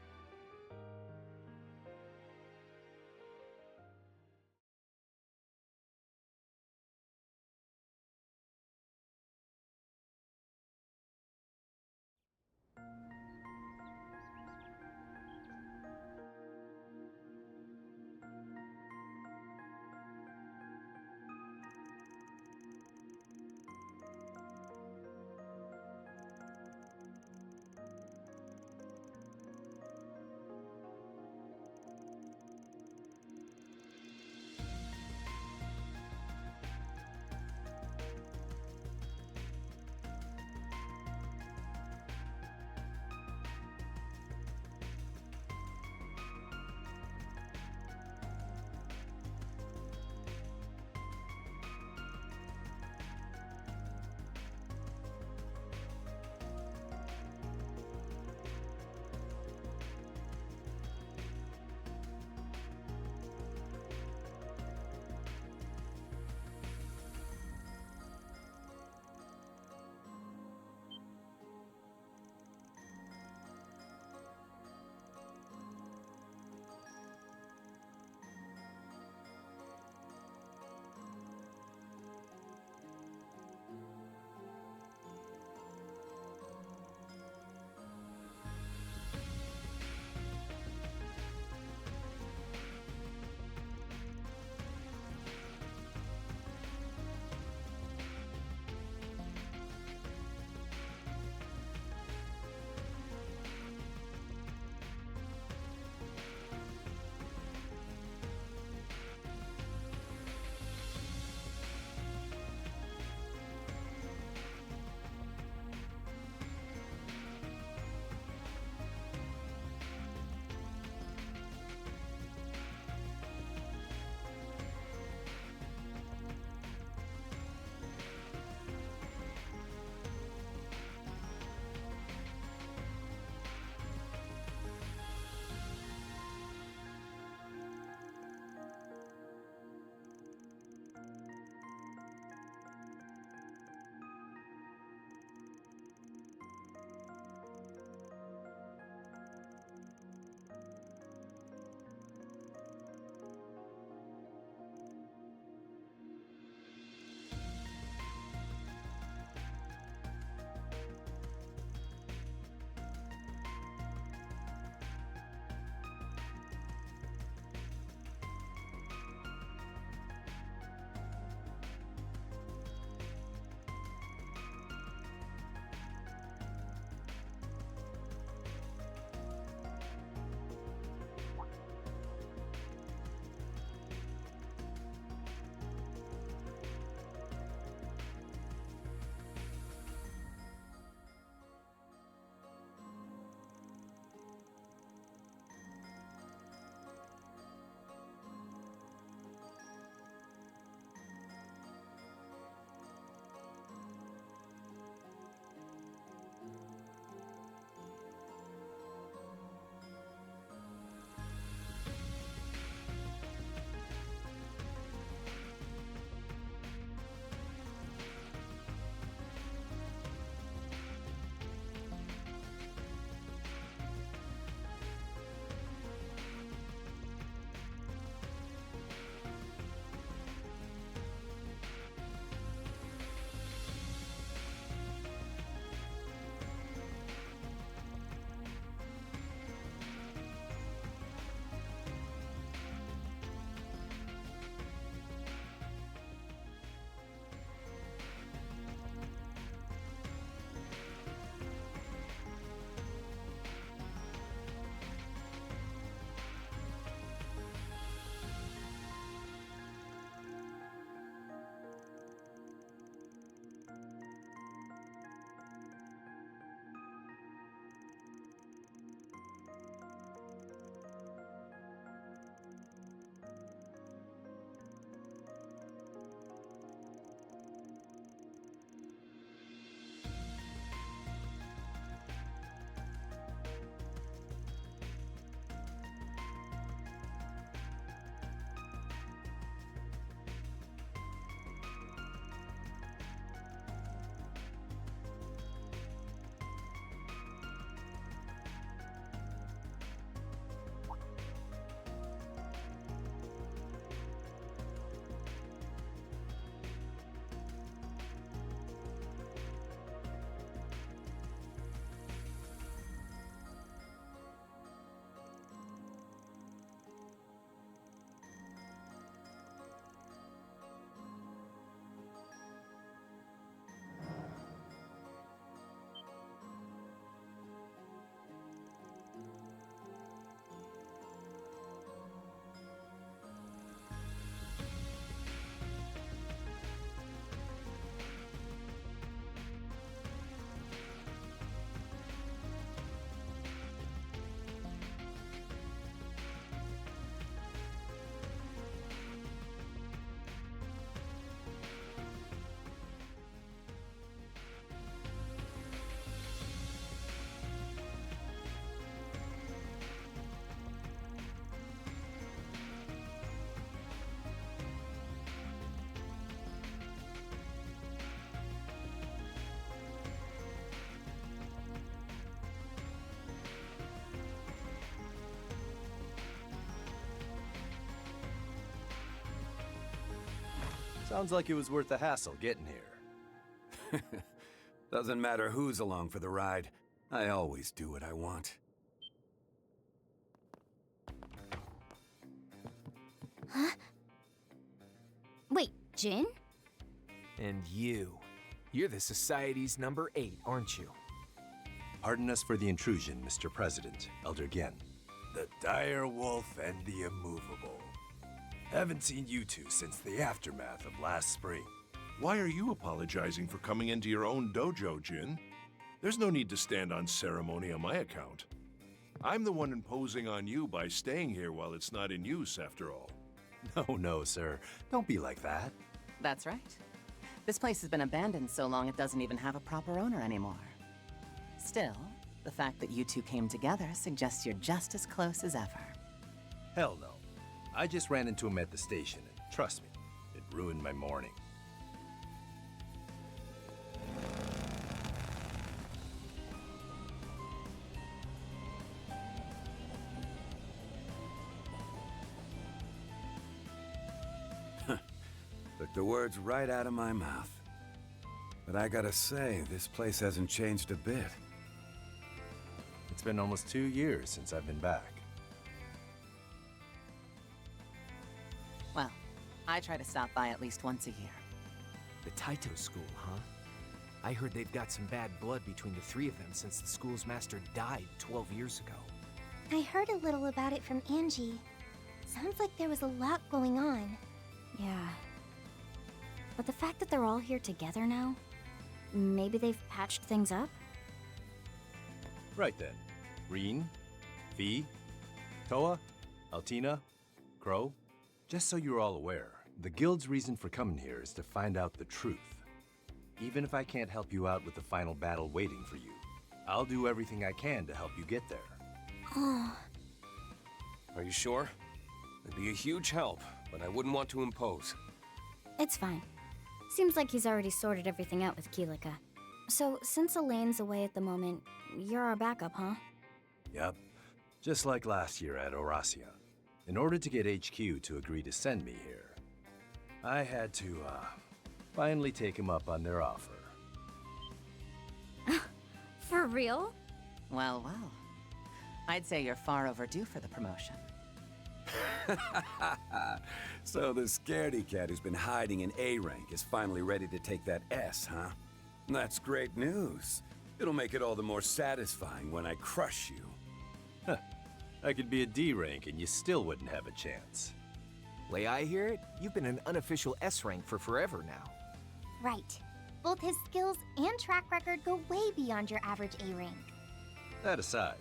Sounds like it was worth the hassle getting here. Doesn't matter who's along for the ride. I always do what I want. Huh? Wait, Jin? And you're the Society's number 8, aren't you? Pardon us for the intrusion, Mr. President, Elder Gen. The dire wolf and the immovable. Haven't seen you two since the aftermath of last spring. Why are you apologizing for coming into your own dojo, Jin? There's no need to stand on ceremony on my account. I'm the one imposing on you by staying here while it's not in use, after all. No, sir. Don't be like that. That's right. This place has been abandoned so long it doesn't even have a proper owner anymore. Still, the fact that you two came together suggests you're just as close as ever. Hell no. I just ran into him at the station, and trust me, it ruined my morning. Took the words right out of my mouth. But I gotta say, this place hasn't changed a bit. It's been almost 2 years since I've been back. Well, I try to stop by at least once a year. The Taito school, huh? I heard they've got some bad blood between the 3 of them since the school's master died 12 years ago. I heard a little about it from Angie. Sounds like there was a lot going on. Yeah. But the fact that they're all here together now, maybe they've patched things up? Right then. Reen, Fee, Toa, Altina, Crow. Just so you're all aware, the Guild's reason for coming here is to find out the truth. Even if I can't help you out with the final battle waiting for you, I'll do everything I can to help you get there. Oh. Are you sure? It'd be a huge help, but I wouldn't want to impose. It's fine. Seems like he's already sorted everything out with Kilika. So, since Elaine's away at the moment, you're our backup, huh? Yep. Just like last year at Orasia. In order to get HQ to agree to send me here, I had to, finally take him up on their offer. For real? Well, well. I'd say you're far overdue for the promotion. So the scaredy cat who's been hiding in A rank is finally ready to take that S, huh? That's great news. It'll make it all the more satisfying when I crush you. I could be a D rank and you still wouldn't have a chance. Way I hear it, you've been an unofficial S rank for forever now. Right. Both his skills and track record go way beyond your average A rank. That aside,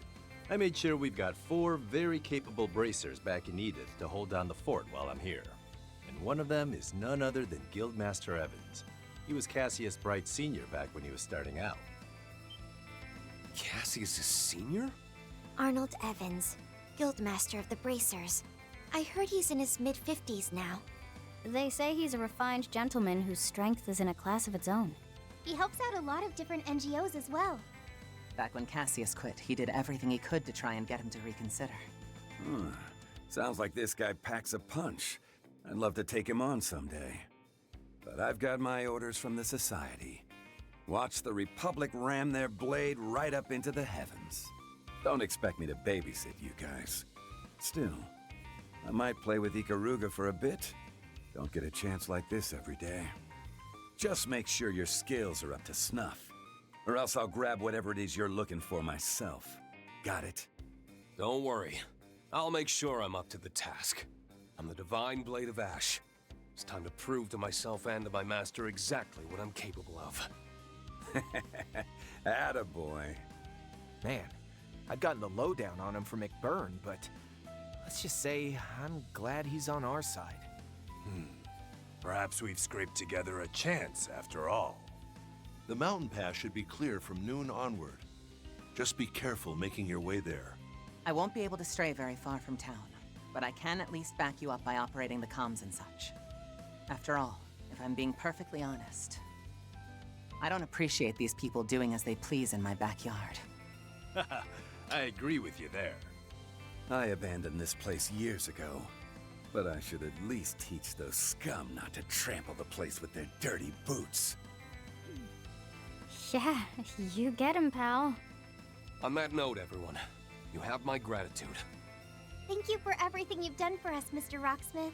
I made sure we've got 4 very capable bracers back in Edith to hold down the fort while I'm here. And one of them is none other than Guildmaster Evans. He was Cassius Bright Sr. back when he was starting out. Cassius is senior? Arnold Evans, Guildmaster of the Bracers. I heard he's in his mid-50s now. They say he's a refined gentleman whose strength is in a class of its own. He helps out a lot of different NGOs as well. Back when Cassius quit, he did everything he could to try and get him to reconsider. Sounds like this guy packs a punch. I'd love to take him on someday. But I've got my orders from the Society. Watch the Republic ram their blade right up into the heavens. Don't expect me to babysit you guys. Still, I might play with Ikaruga for a bit. Don't get a chance like this every day. Just make sure your skills are up to snuff. Or else I'll grab whatever it is you're looking for myself. Got it? Don't worry. I'll make sure I'm up to the task. I'm the Divine Blade of Ash. It's time to prove to myself and to my master exactly what I'm capable of. Attaboy. Man, I've gotten the lowdown on him from McBurn, but let's just say I'm glad he's on our side. Perhaps we've scraped together a chance after all. The mountain pass should be clear from noon onward. Just be careful making your way there. I won't be able to stray very far from town, but I can at least back you up by operating the comms and such. After all, if I'm being perfectly honest, I don't appreciate these people doing as they please in my backyard. I agree with you there. I abandoned this place years ago. But I should at least teach those scum not to trample the place with their dirty boots. Yeah, you get him, pal. On that note, everyone, you have my gratitude. Thank you for everything you've done for us, Mr. Rocksmith.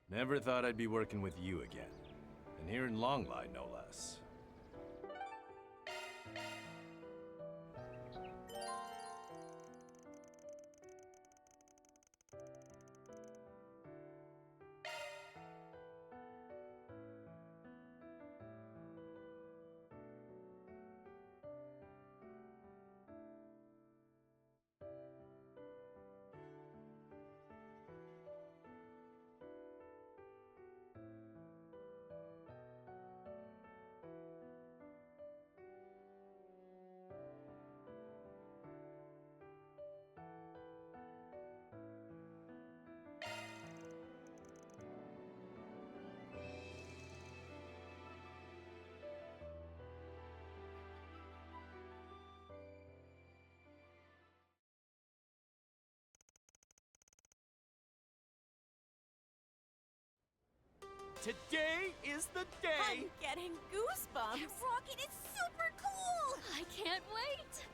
Never thought I'd be working with you again. And here in Longline, no less. Today is the day! I'm getting goosebumps! Rocket is super cool! I can't wait!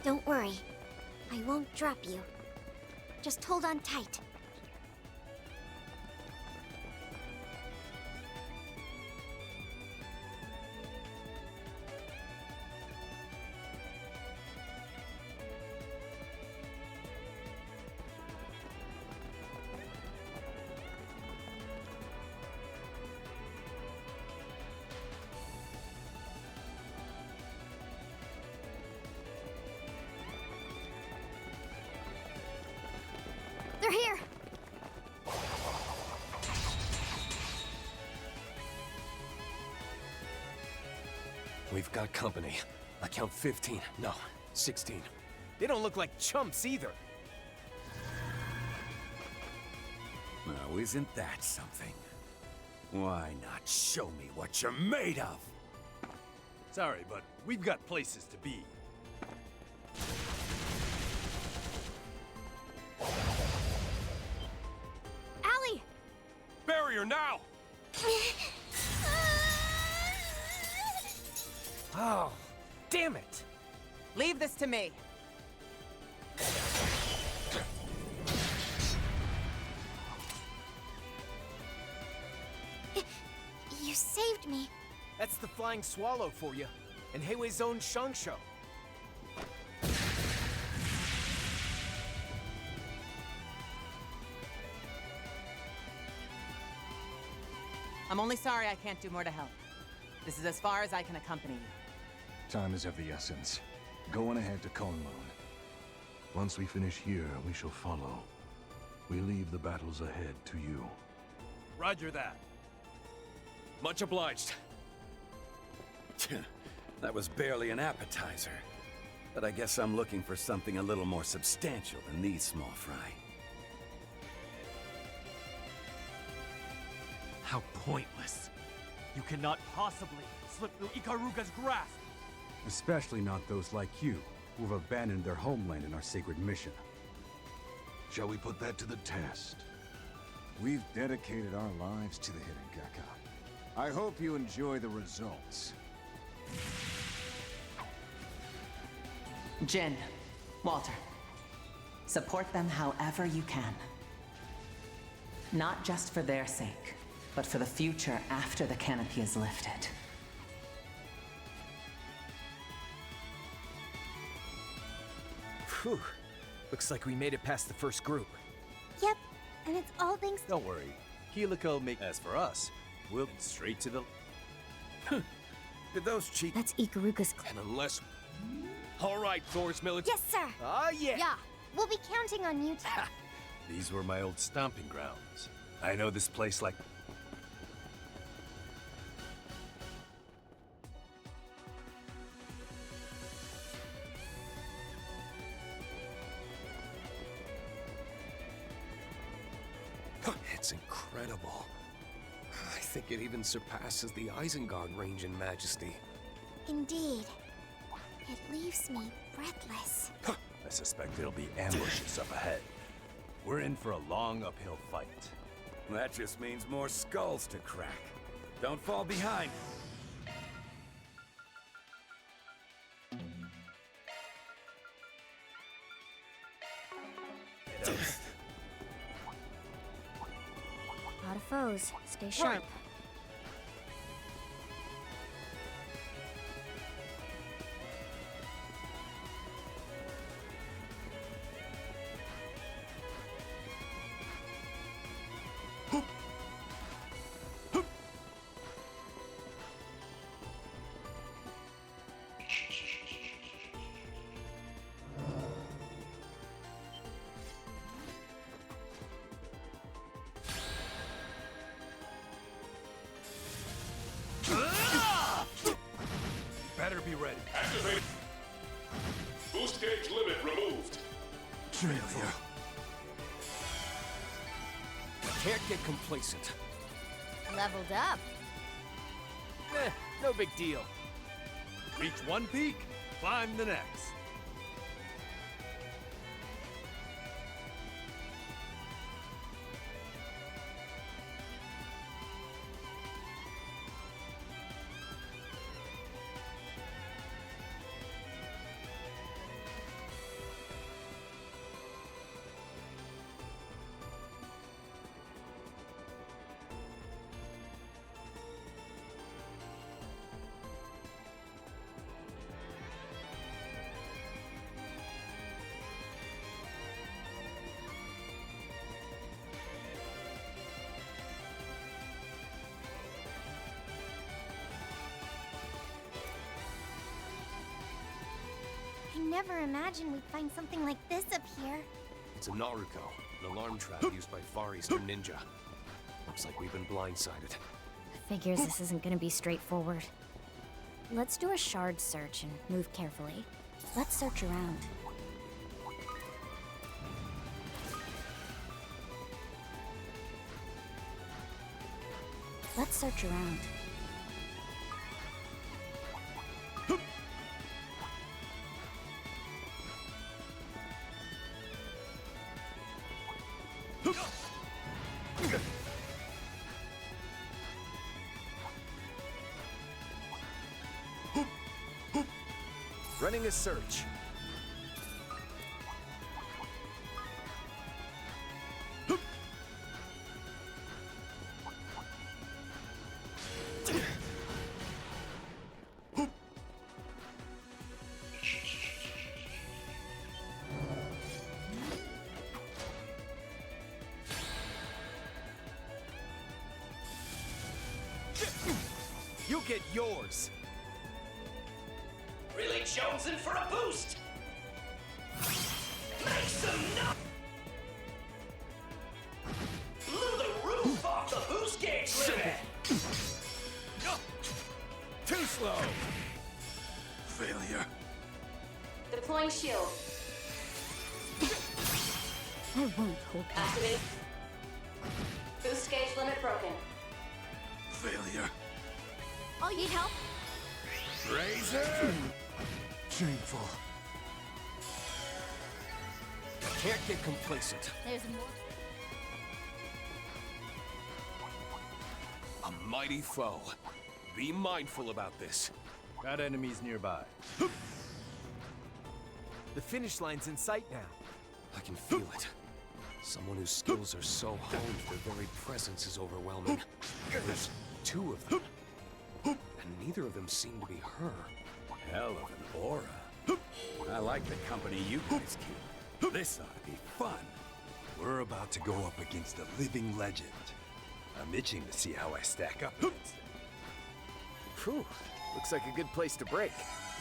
Don't worry. I won't drop you. Just hold on tight. They're here! We've got company. I count 15. No, 16. They don't look like chumps either. Now, isn't that something? Why not show me what you're made of? Sorry, but we've got places to be. Allie! Barrier now! Oh, damn it! Leave this to me. You saved me. That's the Flying Swallow for you, and Heiwei's own Shangsho. I'm only sorry I can't do more to help. This is as far as I can accompany you. Time is of the essence. Go on ahead to Kunlun. Once we finish here, we shall follow. We leave the battles ahead to you. Roger that. Much obliged. That was barely an appetizer. But I guess I'm looking for something a little more substantial than these small fry. How pointless. You cannot possibly slip through Ikaruga's grasp. Especially not those like you, who have abandoned their homeland in our sacred mission. Shall we put that to the test? We've dedicated our lives to the Hidengeka. I hope you enjoy the results. Jin, Walter, support them however you can. Not just for their sake, but for the future after the canopy is lifted. Phew. Looks like we made it past the first group. Yep, and it's all thanks to... Don't worry. Helico make... As for us, we'll straight to the... Did those cheek... That's Ikaruga's And unless... All right, Thor's military... Yes, sir! Ah, yeah! Yeah, we'll be counting on you two. These were my old stomping grounds. I know this place like... It's incredible. I think it even surpasses the Isengard range in majesty. Indeed. It leaves me breathless. I suspect there'll be ambushes up ahead. We're in for a long uphill fight. That just means more skulls to crack. Don't fall behind. A lot of foes. Stay sharp. Better be ready. Activate. Boost gauge limit removed. Failure. Can't get complacent. Leveled up. No big deal. Reach one peak, climb the next. I never imagined we'd find something like this up here. It's a Naruko, an alarm trap used by Far Eastern Ninja. Looks like we've been blindsided. Figures this isn't gonna be straightforward. Let's do a shard search and move carefully. Let's search around. Let's search around. Running a search. You get yours. Really jonesing for a boost! Make some noise! Blew the roof off the boost gauge limit! Too slow. Failure. Deploying shield. I won't hold back. Activate. Boost gauge limit broken. Failure. Oh, you need help? Razor! Shameful. Can't get complacent. There's more. A mighty foe. Be mindful about this. Got enemies nearby. The finish line's in sight now. I can feel it. Someone whose skills are so honed, their very presence is overwhelming. There's two of them, and neither of them seem to be her. Hell of an aura. I like the company you guys keep. This ought to be fun. We're about to go up against a living legend. I'm itching to see how I stack up against him. Phew, looks like a good place to break.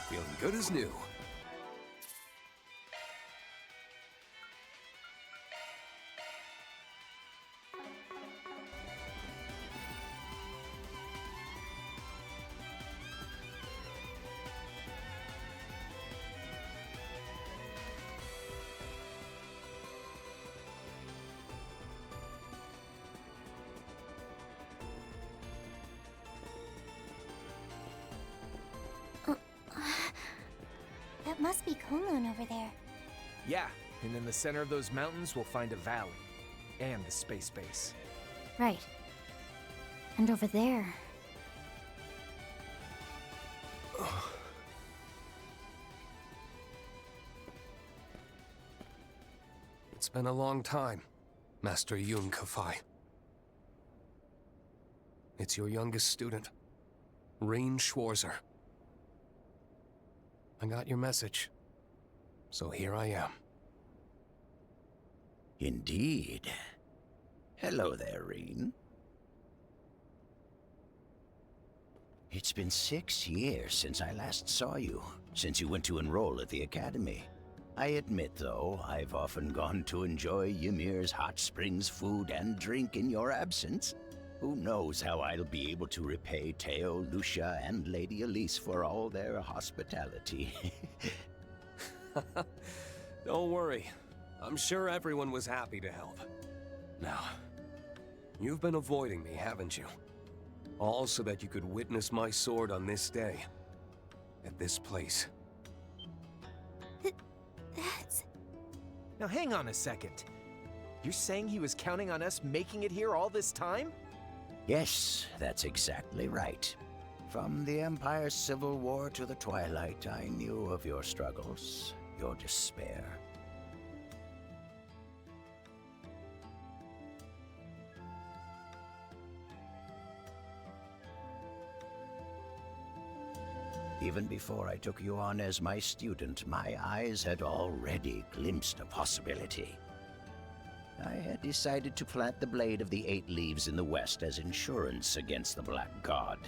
Feeling good as new. That must be Kunlun over there. Yeah, and in the center of those mountains, we'll find a valley. And the space base. Right. And over there... It's been a long time, Master Yun Kafai. It's your youngest student, Rain Schwarzer. I got your message, so here I am. Indeed. Hello there, Rain. It's been 6 years since I last saw you, since you went to enroll at the academy. I admit, though, I've often gone to enjoy Ymir's hot springs food and drink in your absence. Who knows how I'll be able to repay Teo, Lucia, and Lady Elise for all their hospitality. Don't worry. I'm sure everyone was happy to help. Now, you've been avoiding me, haven't you? All so that you could witness my sword on this day. At this place. That's... Now hang on a second. You're saying he was counting on us making it here all this time? Yes, that's exactly right. From the Empire's civil war to the Twilight, I knew of your struggles, your despair. Even before I took you on as my student, my eyes had already glimpsed a possibility. I had decided to plant the blade of the 8 leaves in the west as insurance against the Black God,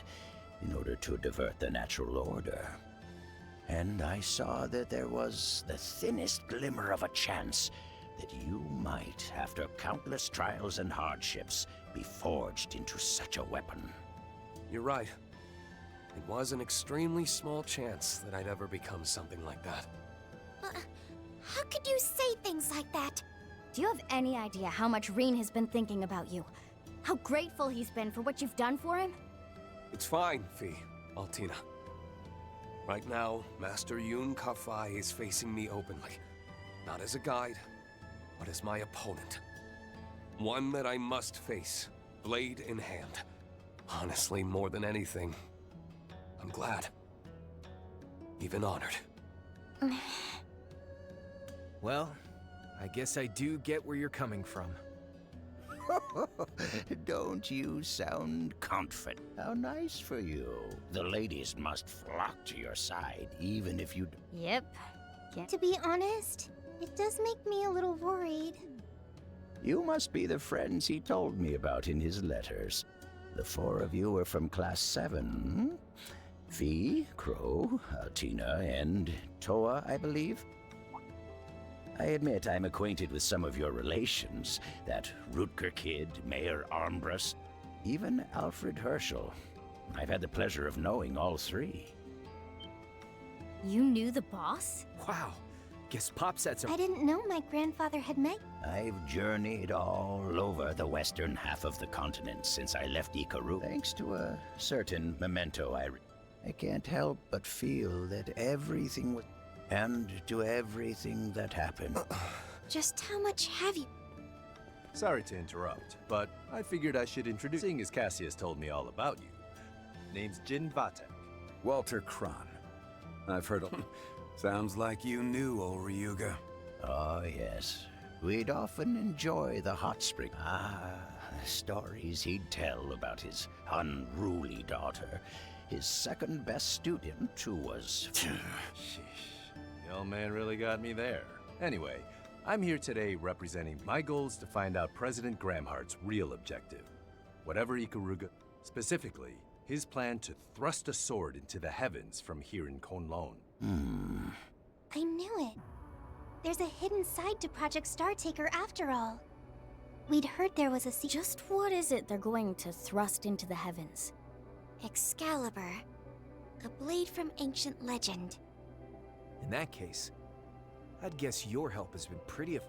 in order to divert the natural order. And I saw that there was the thinnest glimmer of a chance that you might, after countless trials and hardships, be forged into such a weapon. You're right. It was an extremely small chance that I'd ever become something like that. How could you say things like that? Do you have any idea how much Reen has been thinking about you? How grateful he's been for what you've done for him? It's fine, Fee, Altina. Right now, Master Yun Kafai is facing me openly. Not as a guide, but as my opponent. One that I must face, blade in hand. Honestly, more than anything, I'm glad. Even honored. Well, I guess I do get where you're coming from. Don't you sound confident? How nice for you. The ladies must flock to your side, even if you... Yep. To be honest, it does make me a little worried. You must be the friends he told me about in his letters. The 4 of you are from Class 7, hmm? Fee, Crow, Altina, and Toa, I believe? I admit I'm acquainted with some of your relations. That Rutger kid, Mayor Armbrust, even Alfred Herschel. I've had the pleasure of knowing all 3. You knew the boss? Wow. Guess Pop's had some... I didn't know my grandfather had met... I've journeyed all over the western half of the continent since I left Ikaru. Thanks to a certain memento I can't help but feel that everything was... And to everything that happened. Just how much have you... Sorry to interrupt, but I figured I should introduce, seeing as Cassius told me all about you. Name's Jin Vatek. Walter Kron. I've heard of... Sounds like you knew, old Ryuga. Oh, yes. we'd often enjoy the hot spring. Stories he'd tell about his unruly daughter. His second best student, who was... Sheesh. The old man really got me there. Anyway, I'm here today representing my goals to find out President Gramhart's real objective. Whatever Ikaruga... Specifically, his plan to thrust a sword into the heavens from here in Kowloon. I knew it. There's a hidden side to Project Startaker after all. We'd heard there was a Just what is it they're going to thrust into the heavens? Excalibur. A blade from ancient legend. In that case, I'd guess your help has been pretty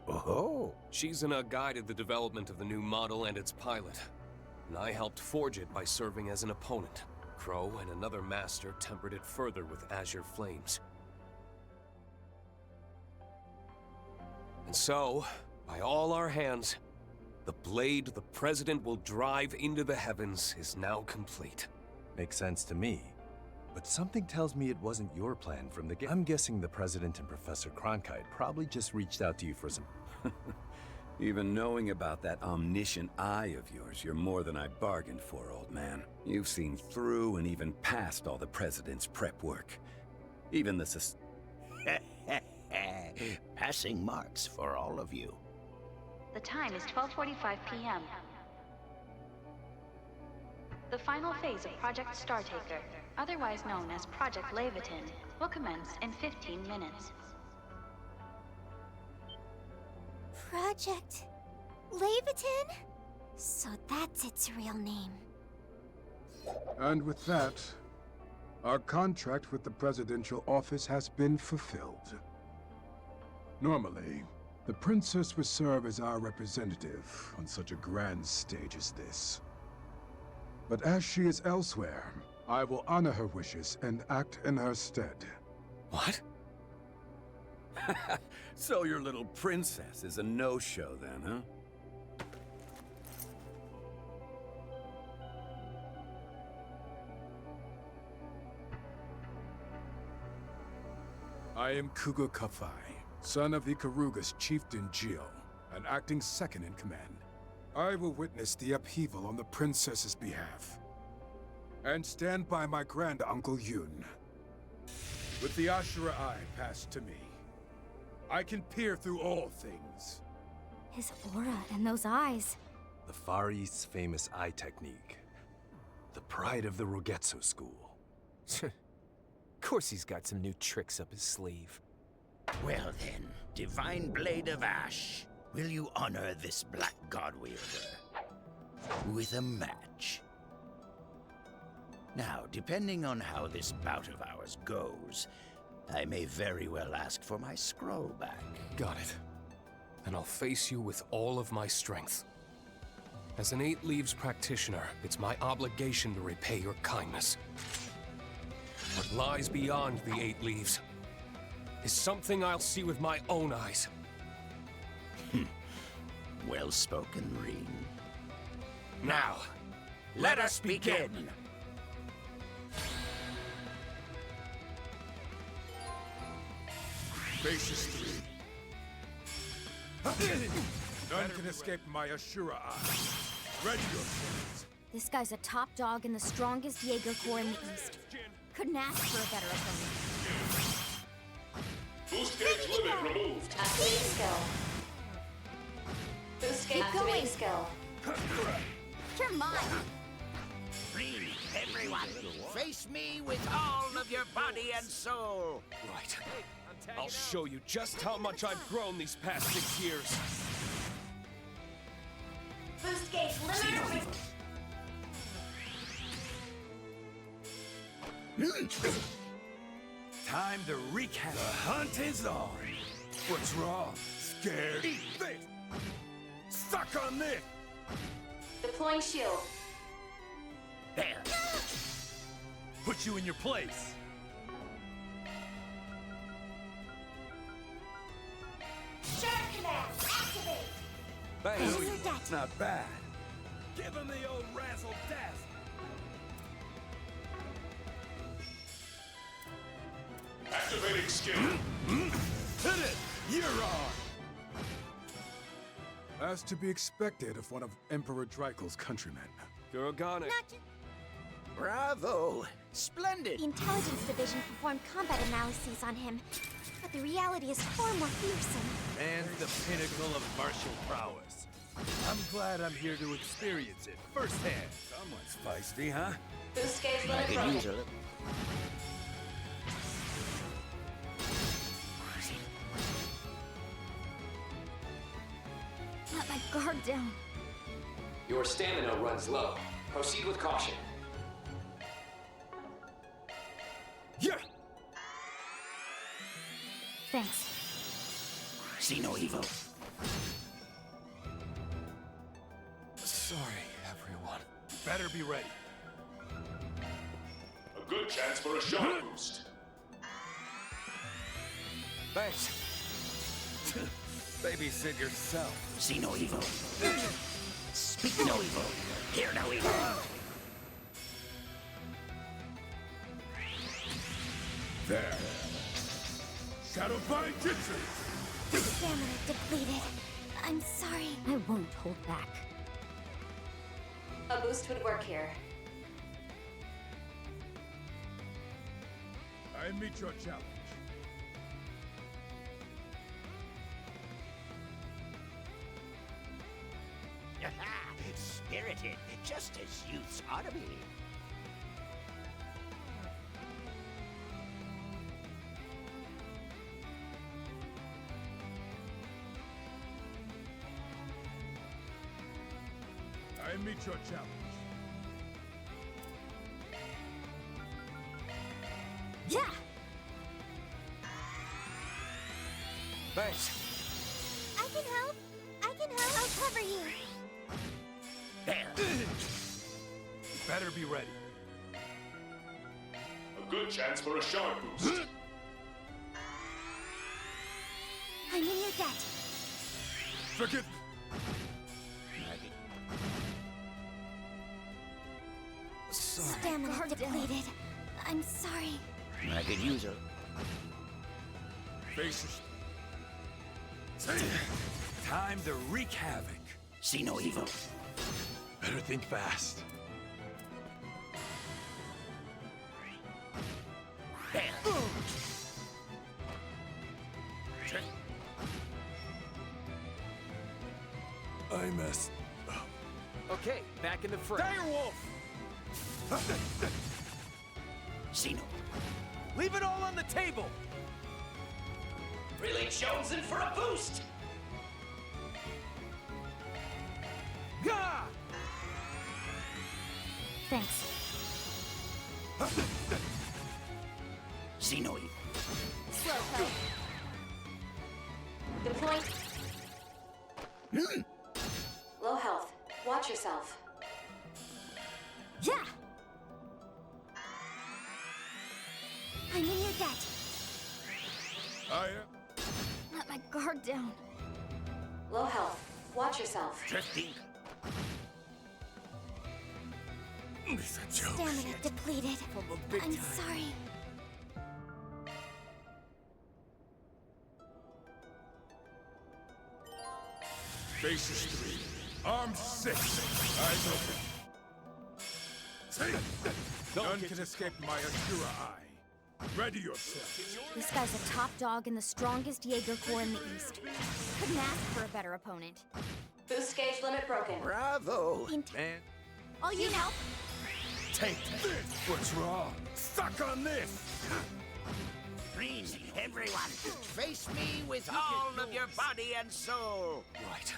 Oh. Shizuna guided the development of the new model and its pilot, and I helped forge it by serving as an opponent. Crow and another master tempered it further with azure flames. And so, by all our hands, the blade the President will drive into the heavens is now complete. Makes sense to me. But something tells me it wasn't your plan from the get. I'm guessing the President and Professor Cronkite probably just reached out to you for some... Even knowing about that omniscient eye of yours, you're more than I bargained for, old man. You've seen through and even past all the President's prep work. Even the Passing marks for all of you. The time is 12:45 p.m. The final phase of Project Startaker, otherwise known as Project Leviathan, will commence in 15 minutes. Project Leviathan? So that's its real name. And with that, our contract with the presidential office has been fulfilled. Normally, the princess would serve as our representative on such a grand stage as this. But as she is elsewhere, I will honor her wishes and act in her stead. What? So your little princess is a no-show then, huh? I am Kuga Kafai, son of Ikaruga's chieftain Gio, and acting second in command. I will witness the upheaval on the princess's behalf, and stand by my grand-uncle Yun. With the Ashura Eye passed to me, I can peer through all things. His aura and those eyes. The Far East's famous eye technique. The pride of the Rogetsu school. Of course he's got some new tricks up his sleeve. Well then, Divine Blade of Ash, will you honor this Black God Wielder with a match? Now, depending on how this bout of ours goes, I may very well ask for my scroll back. Got it. And I'll face you with all of my strength. As an 8 Leaves practitioner, it's my obligation to repay your kindness. What lies beyond the 8 Leaves is something I'll see with my own eyes. Well spoken, Reen. Now, let us begin! Basis 3. None can escape my Ashura Eye. Ready yourselves. This guy's a top dog in the strongest Jaeger Corps in the East. Couldn't ask for a better opponent. Boost gauge limit removed. Activating skill. Boost gauge activating skill. You're mine. Reen, everyone, face me with all of your body and soul. Right. I'll show you just how much I've grown these past 6 years. Boost gauge limit removed. Time to recap. The hunt is on. What's wrong? Scared? Eat this! Suck on this! Deploying shield. There. Put you in your place. Shark command, activate. Bang! Not bad. Give him the old razzle-dazzle. Activating skill. Hit it! You're on! As to be expected of one of Emperor Dreikel's countrymen. Kurogane. Bravo! Splendid! The intelligence division performed combat analyses on him, but the reality is far more fearsome. And the pinnacle of martial prowess. I'm glad I'm here to experience it firsthand. Someone's feisty, huh? Boost gauge I limit could broken. use a little. Let my guard down. Your stamina runs low. Proceed with caution. Yeah! Thanks. See no evil. Sorry, everyone. Better be ready. A good chance for a shot boost. Thanks. Babysit yourself. See no evil. Speak no evil. Hear no evil. There. Shadowfly Jitsu! Stamina depleted. I'm sorry. I won't hold back. A boost would work here. I meet your challenge. Spirited, just as youths ought to be. I meet your challenge. Yeah! Thanks. I can help. I can help. I'll cover you. Better be ready. A good chance for a shot boost. I'm in your debt. Forgive me. Sorry. Stamina depleted. I'm sorry. I could use a. Faces. Time to wreak havoc. See no evil. Better think fast. I messed up. Okay, back in the fray. Direwolf! See no. Leave it all on the table! Really chosen for a boost! Gah! Thanks. See no evil. Slow play. Deploying. Low health. Watch yourself. Yeah! I'm in your debt. Let my guard down. Low health. Watch yourself. Drifting. It's a joke. Stamina depleted. big I'm time. sorry. Faces 3. Arms 6. Eyes open. None can escape my Ashura eye. Ready yourself. This guy's a top dog and the strongest Jaeger Corps in the East. Couldn't ask for a better opponent. Boost gauge limit broken. Bravo! Man, All you help? take this! What's wrong? Suck on this! Green, everyone, face me with all of your body and soul. Right.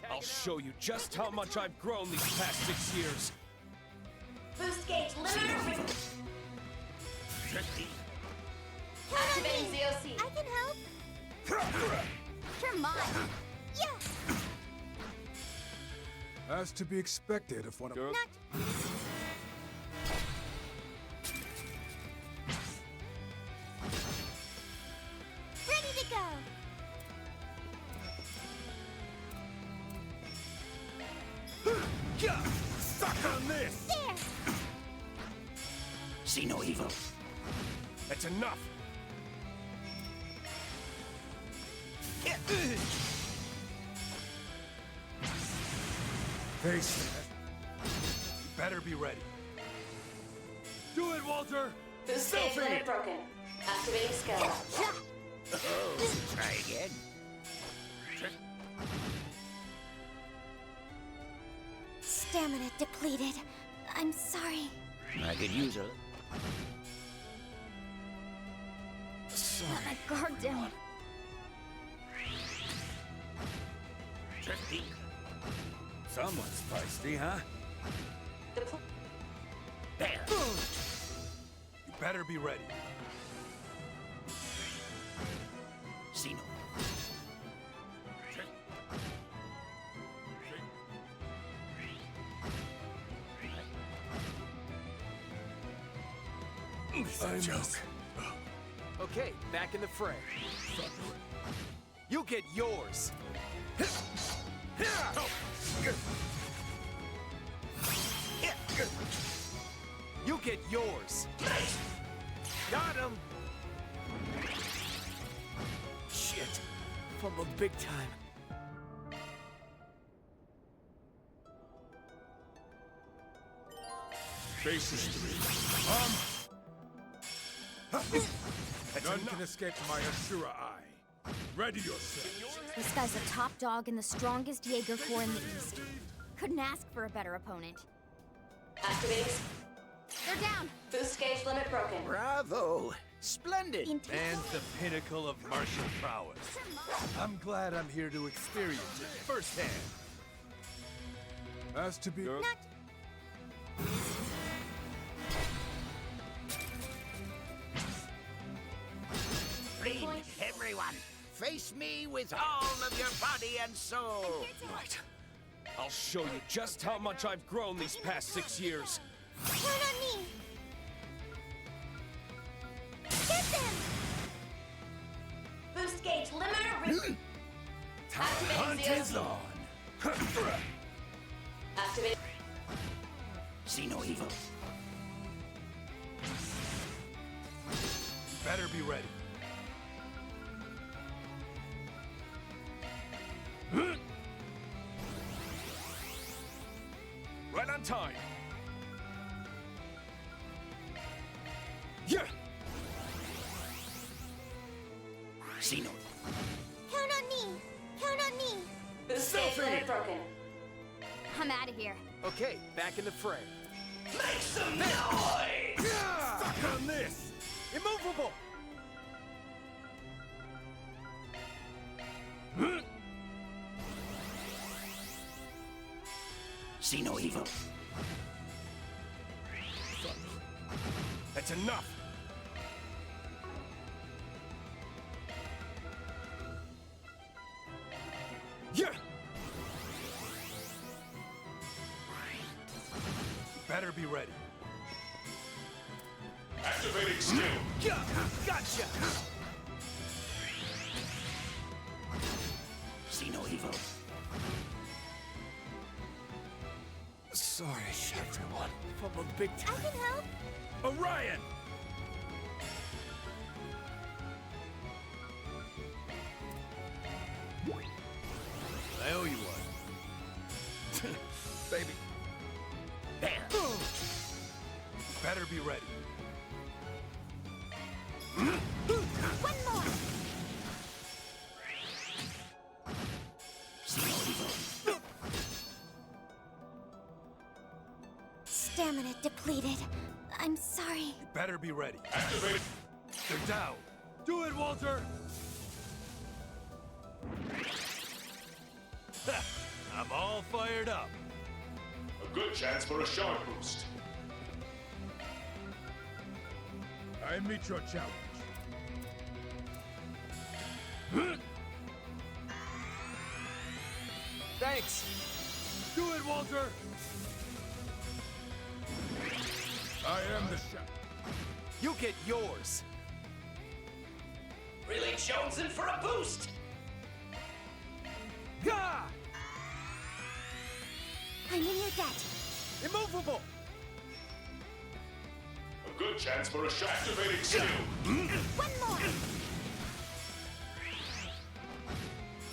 I'll show you just how much I've grown these past 6 years. Boost gauge limit. Drifting. Activating ZOC. I can help. You're mine. Yeah! As to be expected of one of... Not... Ready to go! Suck on this! There! See no evil. That's enough. Face it. You better be ready. Do it, Walter! Boost stage limit broken. Activating skill. Try again. Stamina depleted. I'm sorry. I could use a... Let my guard down. Tricky. Someone's feisty, huh? There. You better be ready. Sino. It's a joke. Okay, back in the fray. You get yours. You get yours. Got him. Shit. Fumbled big time. Faces to me. None can escape my Ashura eye. Ready yourselves. This guy's a top dog and the strongest Jaeger Corps in the East. Couldn't ask for a better opponent. Activating. They're down! Boost gauge limit broken. Bravo! Splendid! And the pinnacle of martial prowess. I'm glad I'm here to experience it firsthand. Has to be... Read, everyone! Face me with all of your body and soul! Right. I'll show you just how much I've grown these past 6 years. Count on me! Get them! Boost gauge limiter. Hunt is on! Activate. See no evil. Better be ready. Right on time. Yeah. See no. Count on me! Count on me! Boost gauge limit broken. I'm out of here. Okay, back in the fray. Make some noise! Suck on this! Immovable! See no evil. That's enough. Yeah. Better be ready. Activating skill. Gotcha! See no evil. Sorry, everyone. Fumbled big time. I can help! Orion! I owe you one. Baby. There. Better be ready. One more! See no evil. Stamina depleted. I'm sorry. Better be ready. Activate. They're down. Do it, Walter! I'm all fired up. A good chance for a shard boost. I meet your challenge. Thanks! Do it, Walter! I am the chef. You get yours! Really jonesing for a boost! Gah! I'm in your debt. Immovable! A good chance for a shot. Activating skill. One more!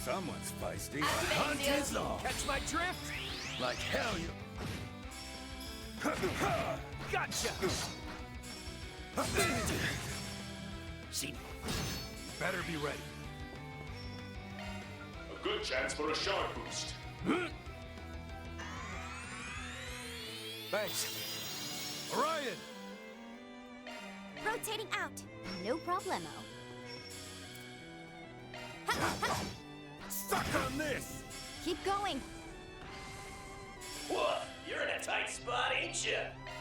Someone's feisty. Activating Hunt skill. is on! Catch my drift? Like hell you... Gotcha! See, better be ready. A good chance for a shard boost. Thanks. Orion! Rotating out. No problemo. Stuck on this! Keep going. What? You're in a tight spot, ain't you?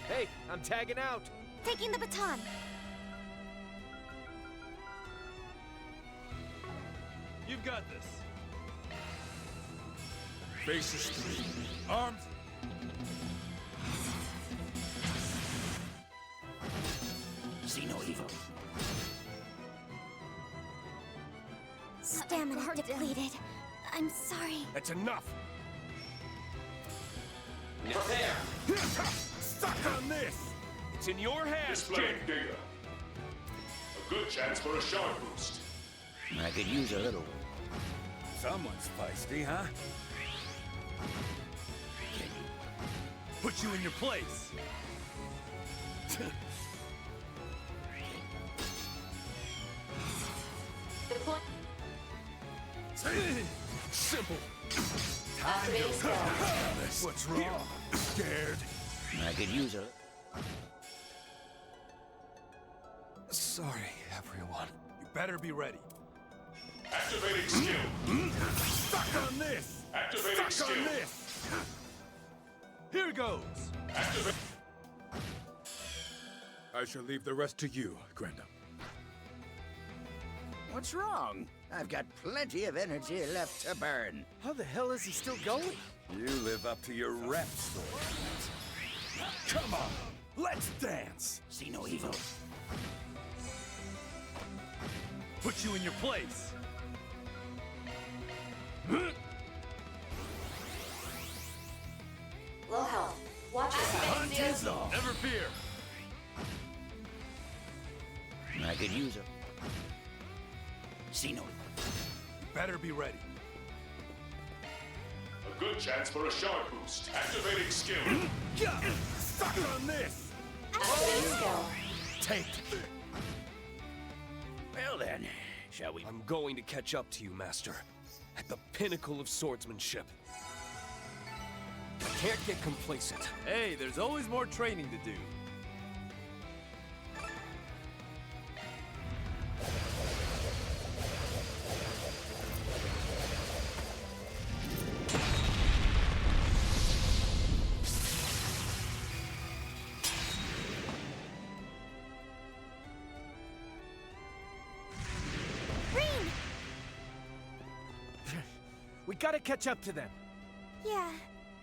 Hey, I'm tagging out. Taking the baton. You've got this. Faces 3. Arms. See no evil. Stamina depleted. I'm sorry. That's enough. Prepare. Stuck on this! It's in your hands, Displaying kid. data. A good chance for a shard boost. I could use a little. Someone's feisty, huh? Put you in your place. Simple. What's wrong? Scared? I could use a... Sorry, everyone. You better be ready. Activating skill. Stuck on this! Activating Stuck on skill. this! Here goes! Activate. I shall leave the rest to you, Grenda. What's wrong? I've got plenty of energy left to burn. How the hell is he still going? You live up to your rep story. Come on! Let's dance! See no evil. Put you in your place! Low health. Watch your Hunt is on! Never fear! I could use a... See no evil. Better be ready. A good chance for a shard boost. Activating skill. Stuck on this! Activate skill. Take. Well then, shall we... I'm going to catch up to you, Master. At the pinnacle of swordsmanship. I can't get complacent. Hey, there's always more training to do. We gotta catch up to them. Yeah,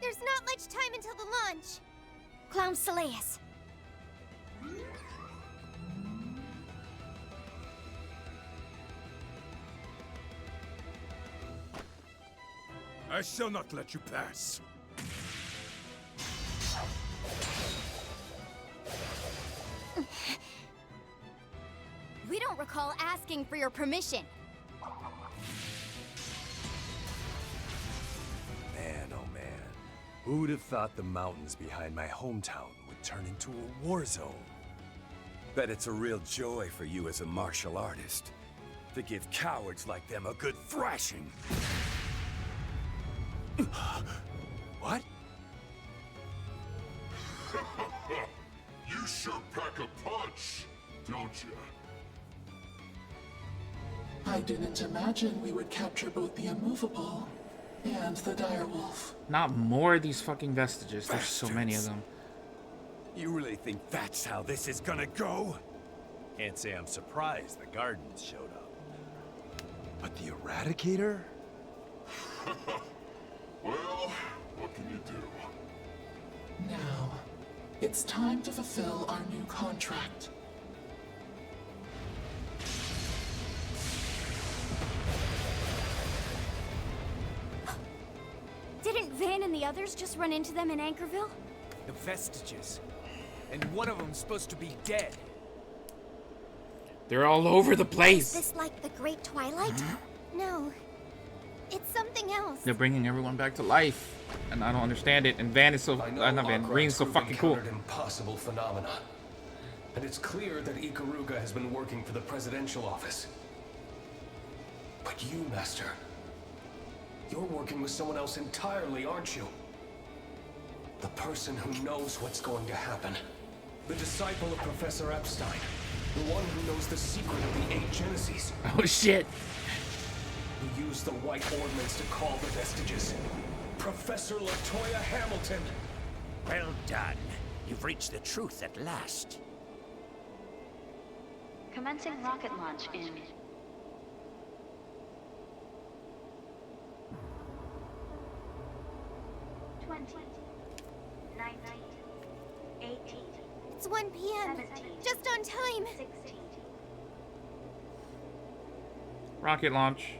there's not much time until the launch. Clown Saleus. I shall not let you pass. We don't recall asking for your permission. Man, oh man. Who'd have thought the mountains behind my hometown would turn into a war zone? Bet it's a real joy for you as a martial artist to give cowards like them a good thrashing. What? You sure pack a punch, don't you? I didn't imagine we would capture both the immovable and the direwolf. Not more of these fucking vestiges. There's so many of them. You really think that's how this is gonna go? Can't say I'm surprised the Guardians showed up. But the Eradicator? Well, what can you do? Now, it's time to fulfill our new contract. Didn't Van and the others just run into them in Anchorville? The vestiges. And one of them's supposed to be dead. They're all over the place. Is this like the Great Twilight? No. It's something else. They're bringing everyone back to life. and I don't understand it. And Van is so not Van. Green's so fucking cool. Impossible phenomena, and it's clear that Ikaruga has been working for the presidential office. But you, Master, you're working with someone else entirely, aren't you? The person who knows what's going to happen. The disciple of Professor Epstein. The one who knows the secret of the 8 Genesis. Oh shit. Who used the White Ordnance to call the Vestiges. Professor LaToya Hamilton. Well done. You've reached the truth at last. Commencing rocket launch in 20, 19, 18. It's 1 p.m. 17, Just on time. 16. Rocket launch.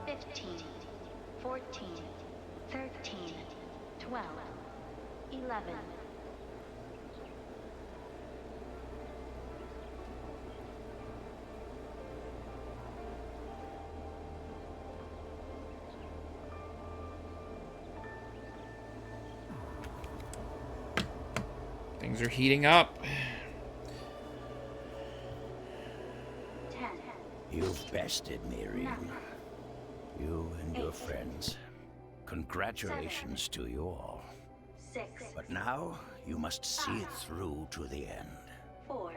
Fifteen, 14, 13, 12, 11. Things are heating up. 10. You've bested me, Rin. You and your friends. Congratulations to you all. 6. But now, you must see it through to the end. 4.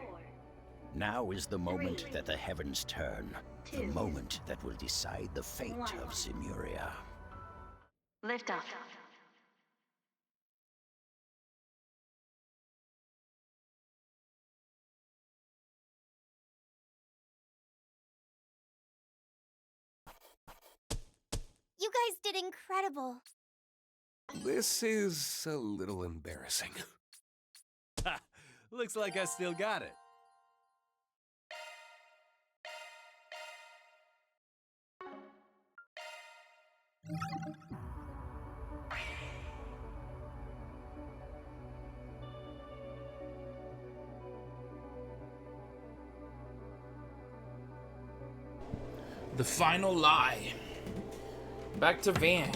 Now is the moment that the heavens turn. The moment that will decide the fate of Zemuria. Lift off. You guys did incredible. This is a little embarrassing. Ha! Looks like I still got it. The final lie. Back to Van.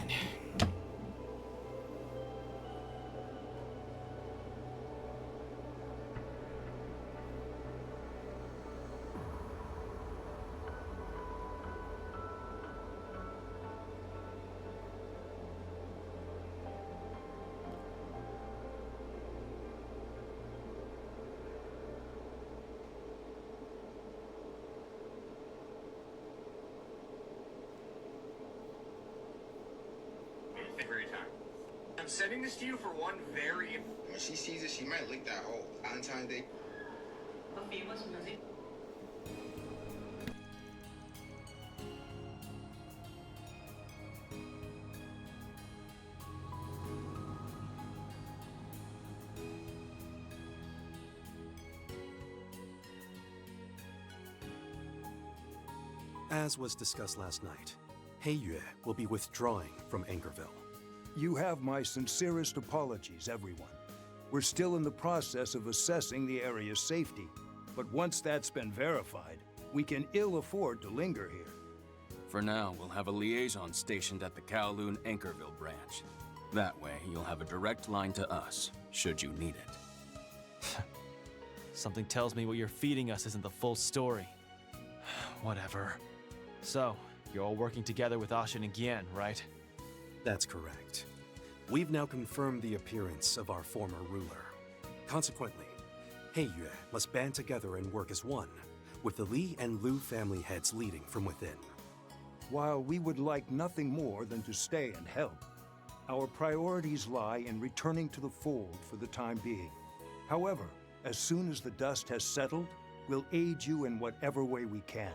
I'm sending this to you for one very... When she sees it, she might lick that whole Valentine's Day. The famous music... As was discussed last night, Heiyue will be withdrawing from Anchorville. You have my sincerest apologies, everyone. We're still in the process of assessing the area's safety, but once that's been verified, we can ill afford to linger here. For now, we'll have a liaison stationed at the Kowloon Anchorville branch. That way, you'll have a direct line to us, should you need it. Something tells me what you're feeding us isn't the full story. Whatever. So, you're all working together with Ashin and Gien, right? That's correct. We've now confirmed the appearance of our former ruler. Consequently, Heiyue must band together and work as one, with the Li and Lu family heads leading from within. While we would like nothing more than to stay and help, our priorities lie in returning to the fold for the time being. However, as soon as the dust has settled, we'll aid you in whatever way we can.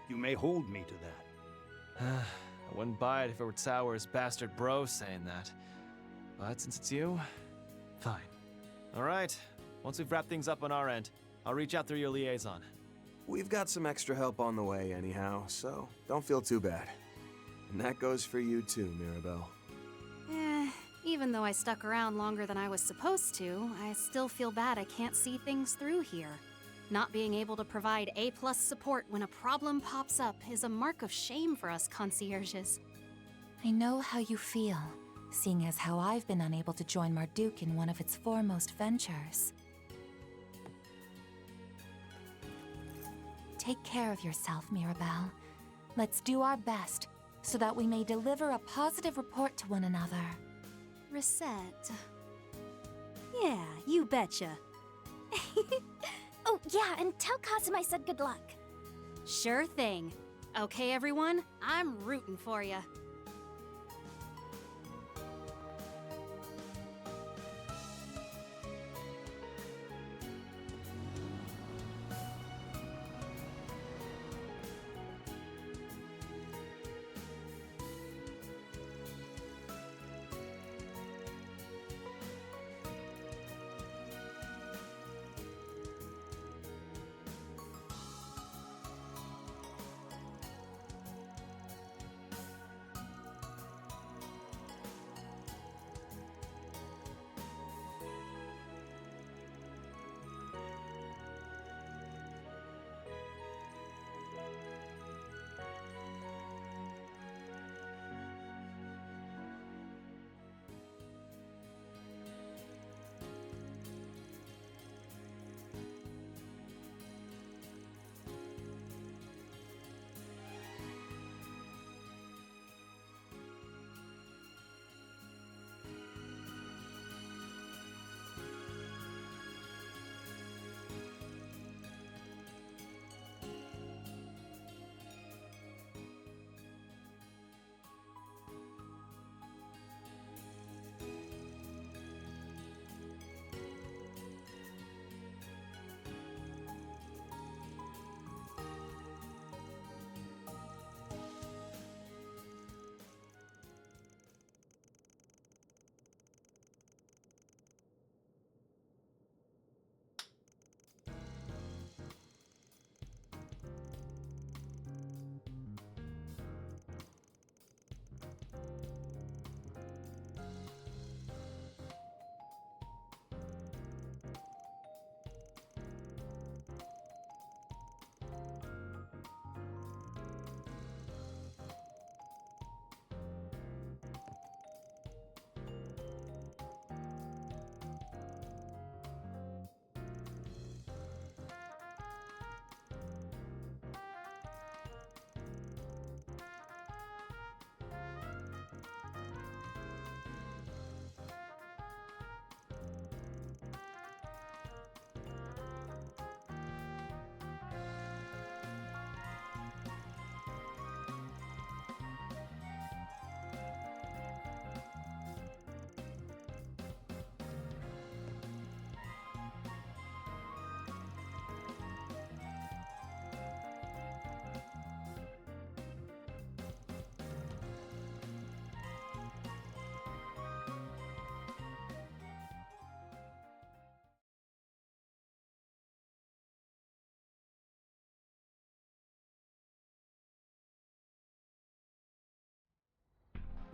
You may hold me to that. I wouldn't buy it if it were Tower's bastard bro saying that. But since it's you, fine. Alright, once we've wrapped things up on our end, I'll reach out through your liaison. We've got some extra help on the way anyhow, so don't feel too bad. And that goes for you too, Mirabelle. Even though I stuck around longer than I was supposed to, I still feel bad I can't see things through here. Not being able to provide A+ support when a problem pops up is a mark of shame for us concierges. I know how you feel, seeing as how I've been unable to join Marduk in one of its foremost ventures. Take care of yourself, Mirabelle. Let's do our best, so that we may deliver a positive report to one another. Reset. Yeah, you betcha. Oh, yeah, and tell Kazum I said good luck. Sure thing. Okay, everyone, I'm rooting for ya.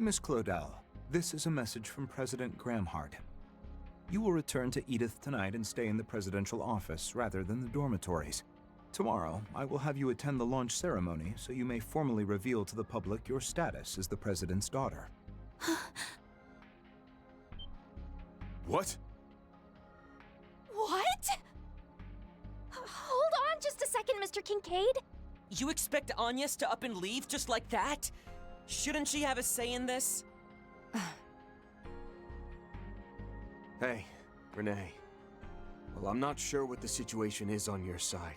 Miss Claudel, this is a message from President Gramhart. You will return to Edith tonight and stay in the presidential office rather than the dormitories. Tomorrow, I will have you attend the launch ceremony so you may formally reveal to the public your status as the president's daughter. What? What? Hold on just a second, Mr. Kincaid. You expect Agnes to up and leave just like that? Shouldn't she have a say in this? Hey, Renee. Well, I'm not sure what the situation is on your side.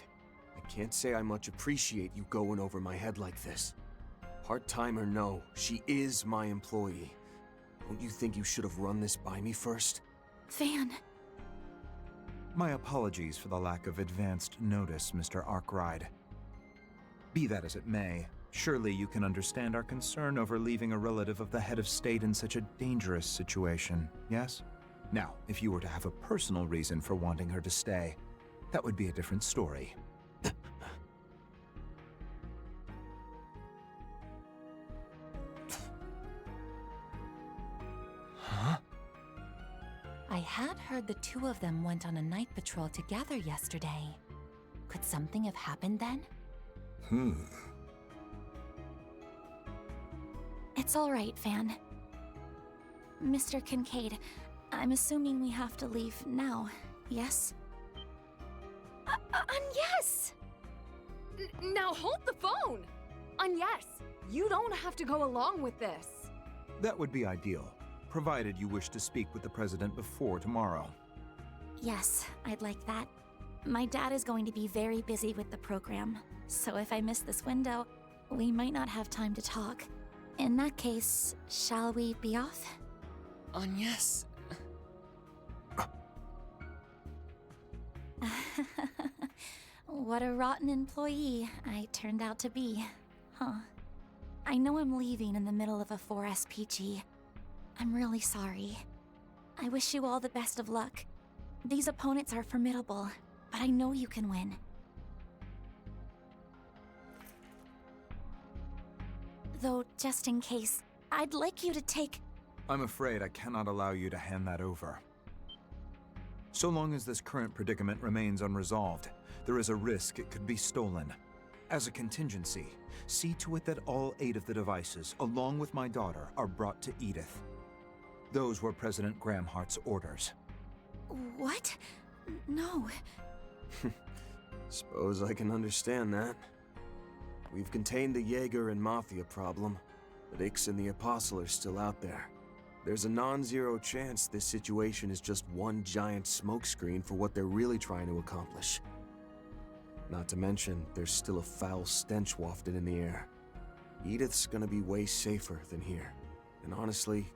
I can't say I much appreciate you going over my head like this. Part-time or no, she is my employee. Don't you think you should have run this by me first? Van. My apologies for the lack of advanced notice, Mr. Arkwright. Be that as it may, surely you can understand our concern over leaving a relative of the head of state in such a dangerous situation, yes? Now, if you were to have a personal reason for wanting her to stay, that would be a different story. Huh? I had heard the two of them went on a night patrol together yesterday. Could something have happened then? It's all right, Van. Mr. Kincaid, I'm assuming we have to leave now, yes? Yes! Now hold the phone! Yes, you don't have to go along with this. That would be ideal, provided you wish to speak with the President before tomorrow. Yes, I'd like that. My dad is going to be very busy with the program, so if I miss this window, we might not have time to talk. In that case, shall we be off? Yes. What a rotten employee I turned out to be, huh? I know I'm leaving in the middle of a 4SPG. I'm really sorry. I wish you all the best of luck. These opponents are formidable, but I know you can win. Though, just in case, I'd like you to take... I'm afraid I cannot allow you to hand that over. So long as this current predicament remains unresolved, there is a risk it could be stolen. As a contingency, see to it that all 8 of the devices, along with my daughter, are brought to Edith. Those were President Gramhart's orders. What? No. Suppose I can understand that. We've contained the Jaeger and Mafia problem, but Ix and the Apostle are still out there. There's a non-zero chance this situation is just one giant smokescreen for what they're really trying to accomplish. Not to mention, there's still a foul stench wafted in the air. Edith's gonna be way safer than here. And honestly,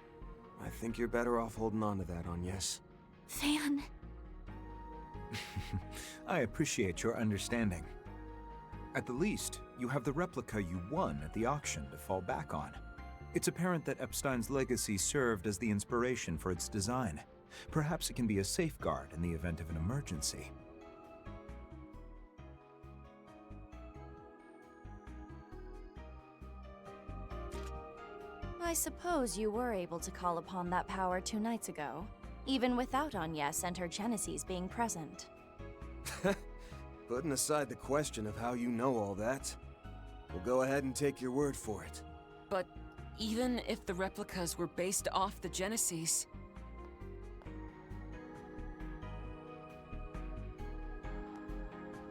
I think you're better off holding on to that, Agnes. Van... I appreciate your understanding. At the least, you have the replica you won at the auction to fall back on. It's apparent that Epstein's legacy served as the inspiration for its design. Perhaps it can be a safeguard in the event of an emergency. I suppose you were able to call upon that power 2 nights ago, even without Agnes and her Genesis being present. Putting aside the question of how you know all that, we'll go ahead and take your word for it. But even if the replicas were based off the Genesis...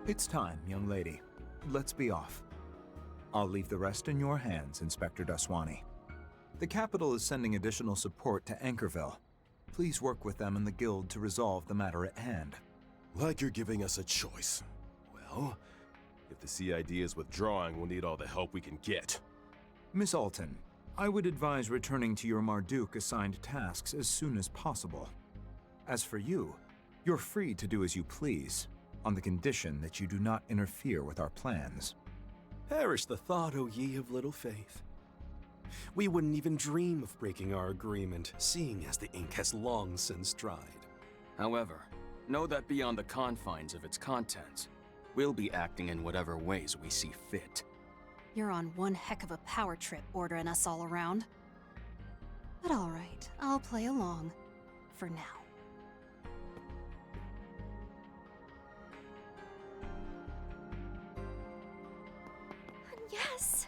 It's time, young lady. Let's be off. I'll leave the rest in your hands, Inspector Daswani. The capital is sending additional support to Anchorville. Please work with them and the Guild to resolve the matter at hand. Like you're giving us a choice. Well, if the CID is withdrawing, we'll need all the help we can get. Miss Alton, I would advise returning to your Marduk-assigned tasks as soon as possible. As for you, you're free to do as you please, on the condition that you do not interfere with our plans. Perish the thought, O ye of little faith. We wouldn't even dream of breaking our agreement, seeing as the ink has long since dried. However, know that beyond the confines of its contents, we'll be acting in whatever ways we see fit. You're on one heck of a power trip ordering us all around. But all right, I'll play along. For now. Yes!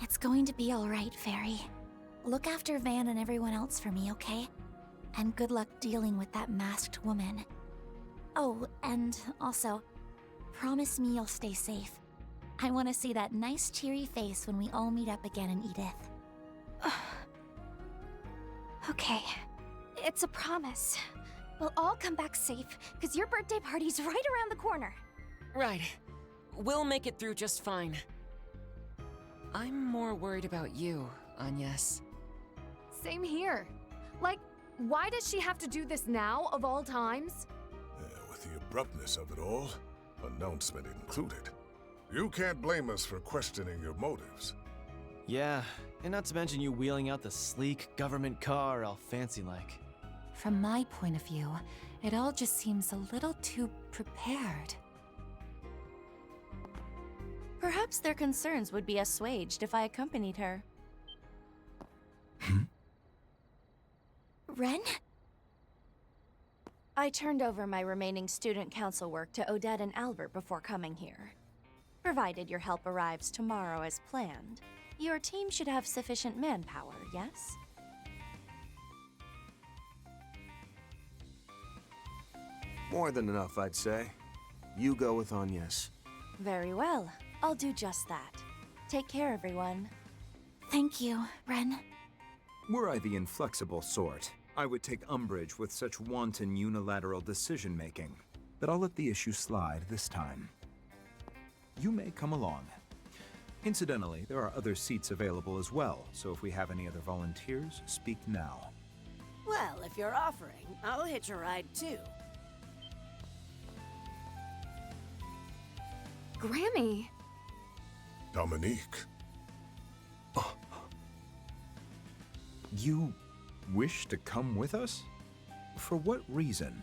It's going to be all right, Fairy. Look after Van and everyone else for me, okay? And good luck dealing with that masked woman. Oh, and also, promise me you'll stay safe. I want to see that nice cheery face when we all meet up again in Edith. Okay, it's a promise. We'll all come back safe, because your birthday party's right around the corner. Right. We'll make it through just fine. I'm more worried about you, Agnes. Same here. Like, why does she have to do this now, of all times? With the abruptness of it all, announcement included. You can't blame us for questioning your motives. Yeah, and not to mention you wheeling out the sleek government car all fancy-like. From my point of view, it all just seems a little too prepared. Perhaps their concerns would be assuaged if I accompanied her. Ren? I turned over my remaining student council work to Odette and Albert before coming here. Provided your help arrives tomorrow as planned, your team should have sufficient manpower, yes? More than enough, I'd say. You go with Agnes. Very well. I'll do just that. Take care, everyone. Thank you, Ren. Were I the inflexible sort, I would take umbrage with such wanton unilateral decision-making, but I'll let the issue slide this time. You may come along. Incidentally, there are other seats available as well, so if we have any other volunteers, speak now. Well, if you're offering, I'll hitch a ride too. Grammy! Dominique. You wish to come with us? For what reason?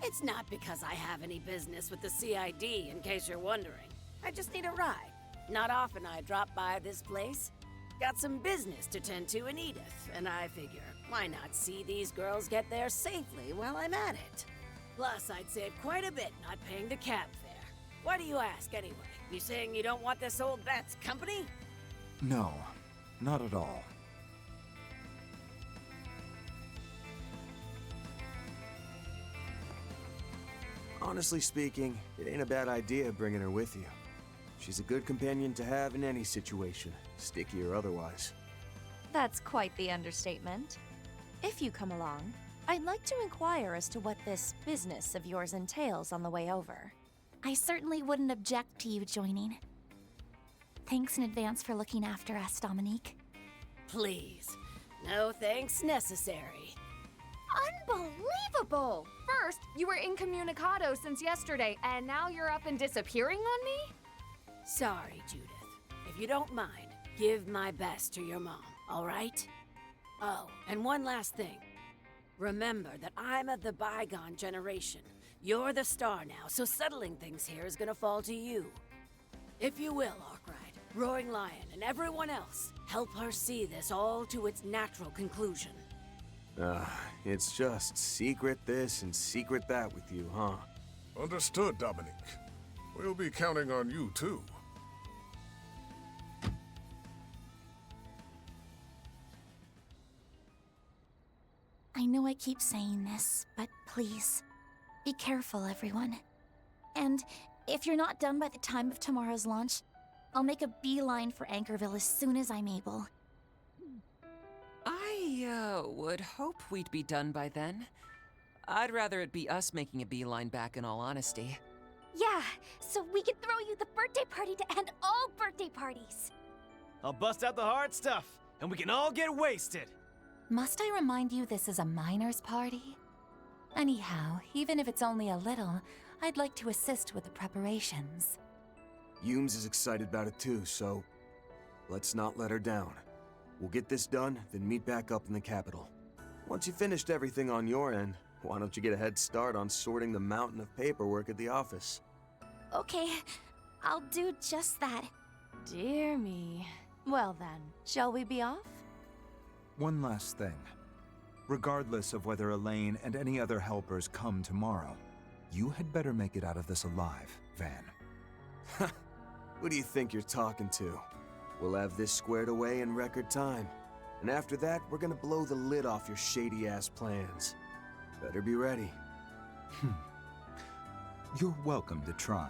It's not because I have any business with the CID, in case you're wondering. I just need a ride. Not often I drop by this place. Got some business to tend to in Edith, and I figure, why not see these girls get there safely while I'm at it? Plus, I'd save quite a bit not paying the cab fare. Why do you ask, anyway? You saying you don't want this old bat's company? No, not at all. Honestly speaking, it ain't a bad idea bringing her with you. She's a good companion to have in any situation, sticky or otherwise. That's quite the understatement. If you come along, I'd like to inquire as to what this business of yours entails on the way over. I certainly wouldn't object to you joining. Thanks in advance for looking after us, Dominique. Please. No thanks necessary. Unbelievable! First, you were incommunicado since yesterday, and now you're up and disappearing on me? Sorry, Judith. If you don't mind, give my best to your mom, all right? Oh, and one last thing. Remember that I'm of the bygone generation. You're the star now, so settling things here is gonna fall to you. If you will, Arkwright, Roaring Lion, and everyone else, help her see this all to its natural conclusion. It's just secret this and secret that with you, huh? Understood, Dominique. We'll be counting on you, too. I know I keep saying this, but please, be careful, everyone. And if you're not done by the time of tomorrow's launch, I'll make a beeline for Anchorville as soon as I'm able. I would hope we'd be done by then. I'd rather it be us making a beeline back, in all honesty. Yeah, so we can throw you the birthday party to end all birthday parties. I'll bust out the hard stuff, and we can all get wasted. Must I remind you this is a miner's party? Anyhow, even if it's only a little, I'd like to assist with the preparations. Yumes is excited about it too, so let's not let her down. We'll get this done, then meet back up in the capital. Once you've finished everything on your end, why don't you get a head start on sorting the mountain of paperwork at the office? Okay, I'll do just that. Dear me. Well then, shall we be off? One last thing. Regardless of whether Elaine and any other helpers come tomorrow, you had better make it out of this alive, Van. Who do you think you're talking to? We'll have this squared away in record time. And after that, we're gonna blow the lid off your shady-ass plans. Better be ready. You're welcome to try.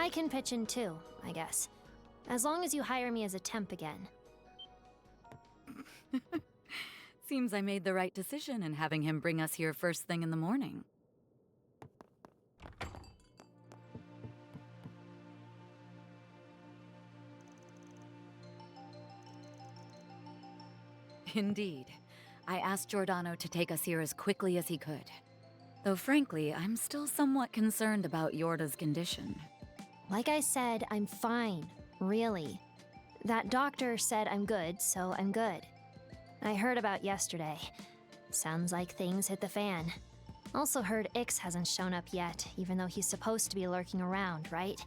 I can pitch in too, I guess. As long as you hire me as a temp again. Seems I made the right decision in having him bring us here first thing in the morning. Indeed. I asked Giordano to take us here as quickly as he could. Though frankly, I'm still somewhat concerned about Yorda's condition. Like I said, I'm fine. Really. That doctor said I'm good, so I'm good. I heard about yesterday. Sounds like things hit the fan. Also heard Ix hasn't shown up yet, even though he's supposed to be lurking around, right?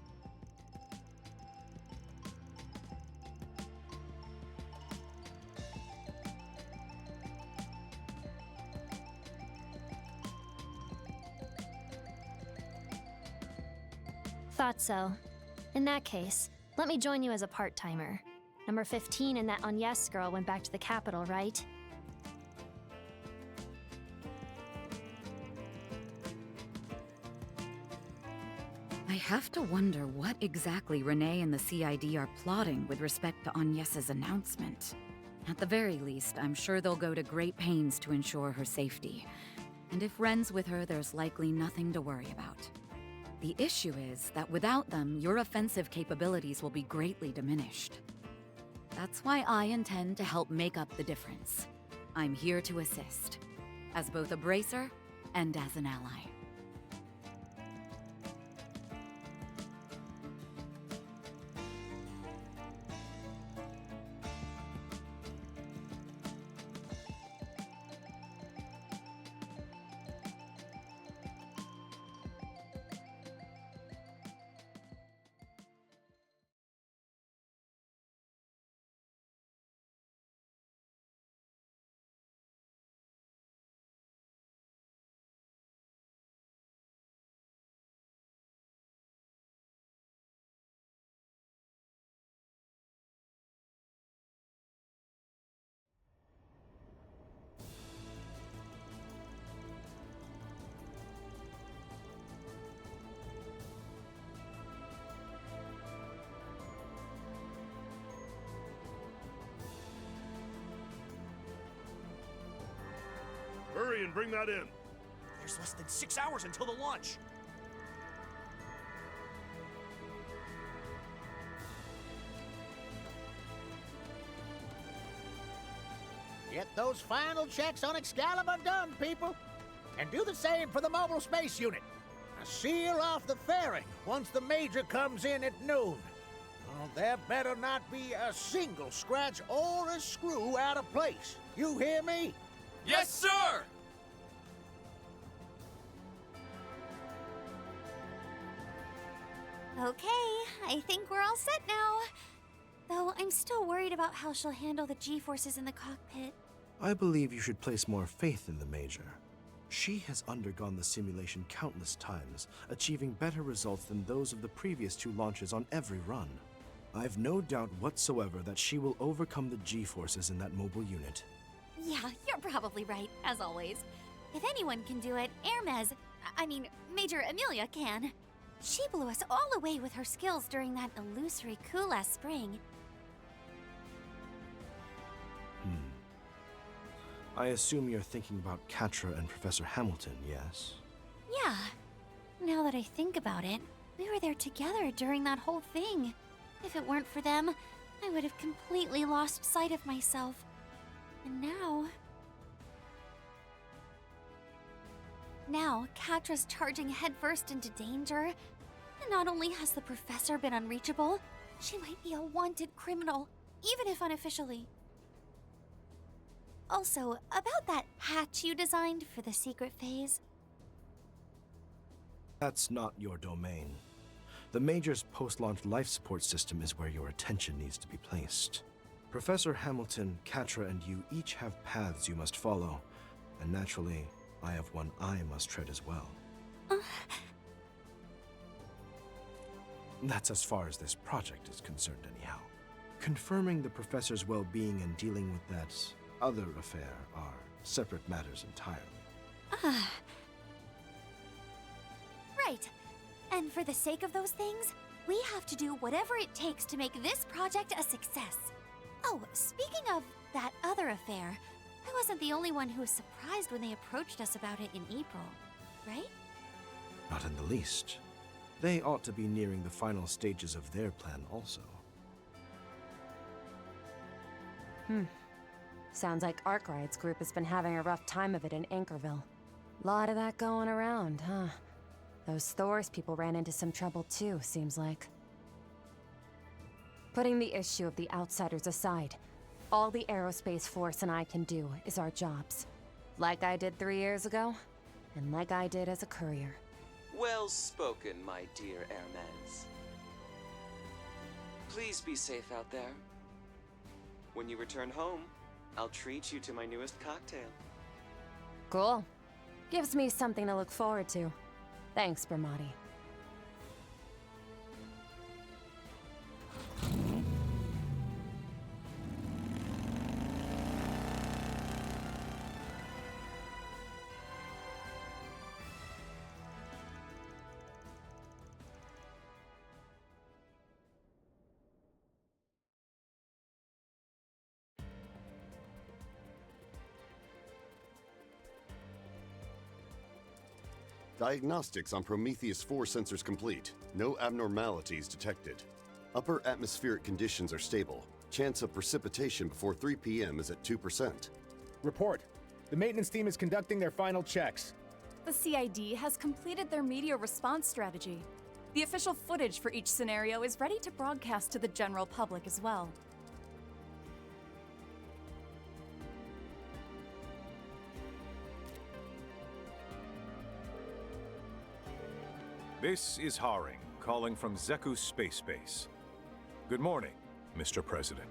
Thought so. In that case, let me join you as a part-timer. Number 15 and that Agnes girl went back to the capital, right? I have to wonder what exactly Renee and the CID are plotting with respect to Agnes's announcement. At the very least, I'm sure they'll go to great pains to ensure her safety. And if Ren's with her, there's likely nothing to worry about. The issue is that without them, your offensive capabilities will be greatly diminished. That's why I intend to help make up the difference. I'm here to assist, as both a bracer and as an ally. Hurry and bring that in. There's less than 6 hours until the launch. Get those final checks on Excalibur done, people. And do the same for the mobile space unit. Now seal off the fairing once the Major comes in at noon. Oh, there better not be a single scratch or a screw out of place. You hear me? Yes, sir! Okay, I think we're all set now. Though I'm still worried about how she'll handle the G-forces in the cockpit. I believe you should place more faith in the Major. She has undergone the simulation countless times, achieving better results than those of the previous 2 launches on every run. I've no doubt whatsoever that she will overcome the G-forces in that mobile unit. Yeah, you're probably right, as always. If anyone can do it, Major Amelia can. She blew us all away with her skills during that illusory coup last spring. I assume you're thinking about Catra and Professor Hamilton, yes? Yeah. Now that I think about it, we were there together during that whole thing. If it weren't for them, I would have completely lost sight of myself. And now, Catra's charging headfirst into danger. And not only has the professor been unreachable, she might be a wanted criminal, even if unofficially. Also, about that hatch you designed for the secret phase. That's not your domain. The Major's post-launch life support system is where your attention needs to be placed. Professor Hamilton, Catra, and you each have paths you must follow, and naturally, I have one I must tread as well. That's as far as this project is concerned anyhow. Confirming the professor's well-being and dealing with that other affair are separate matters entirely. Right. And for the sake of those things, We have to do whatever it takes to make this project a success. Oh, speaking of that other affair, I wasn't the only one who was surprised when they approached us about it in April, right? Not in the least. They ought to be nearing the final stages of their plan also. Sounds like Arkride's group has been having a rough time of it in Anchorville. Lot of that going around, huh? Those Thors people ran into some trouble too, seems like. Putting the issue of the outsiders aside, all the Aerospace Force and I can do is our jobs. Like I did 3 years ago, and like I did as a courier. Well spoken, my dear Hermes. Please be safe out there. When you return home, I'll treat you to my newest cocktail. Cool. Gives me something to look forward to. Thanks, Bramati. Diagnostics on Prometheus 4 sensors complete. No abnormalities detected. Upper atmospheric conditions are stable. Chance of precipitation before 3 p.m. is at 2%. Report. The maintenance team is conducting their final checks. The CID has completed their media response strategy. The official footage for each scenario is ready to broadcast to the general public as well. This is Haring, calling from Zeku Space Base. Good morning, Mr. President.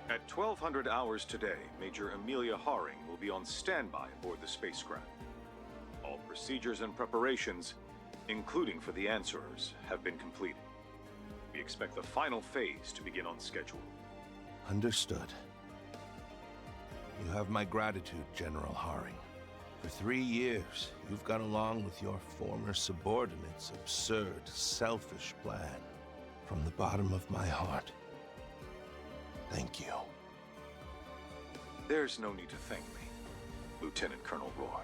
At 1200 hours today, Major Amelia Haring will be on standby aboard the spacecraft. All procedures and preparations, including for the answerers, have been completed. We expect the final phase to begin on schedule. Understood. You have my gratitude, General Haring. For 3 years, you've gone along with your former subordinate's absurd, selfish plan. From the bottom of my heart, thank you. There's no need to thank me, Lieutenant Colonel Roy.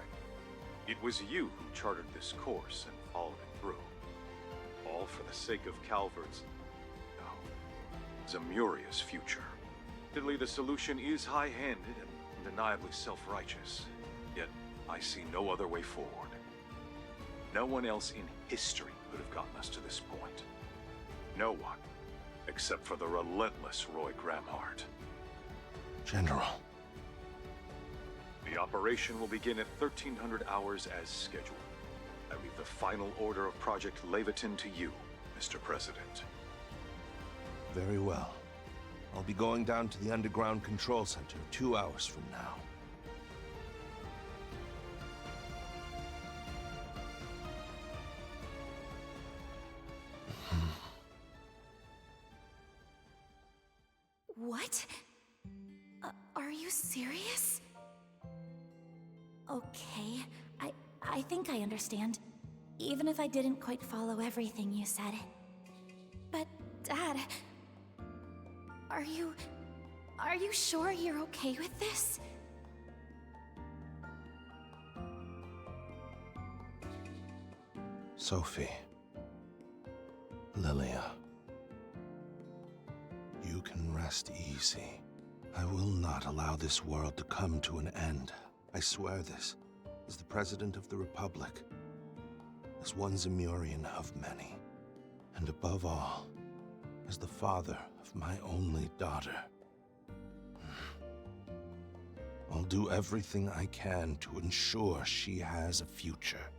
It was you who chartered this course and followed it through. All for the sake of Calvert's, no, Zamuria's future. Admittedly, the solution is high-handed and undeniably self-righteous, yet I see no other way forward. No one else in history could have gotten us to this point. No one, except for the relentless Roy Gramhart. General. The operation will begin at 1300 hours as scheduled. I leave the final order of Project Leviathan to you, Mr. President. Very well. I'll be going down to the underground control center 2 hours from now. What? Are you serious? Okay, I think I understand. Even if I didn't quite follow everything you said. But, Dad... Are you sure you're okay with this? Sophie. Lilia. You can rest easy. I will not allow this world to come to an end. I swear this, as the President of the Republic, as one Zamurian of many, and above all, as the father of my only daughter. I'll do everything I can to ensure she has a future.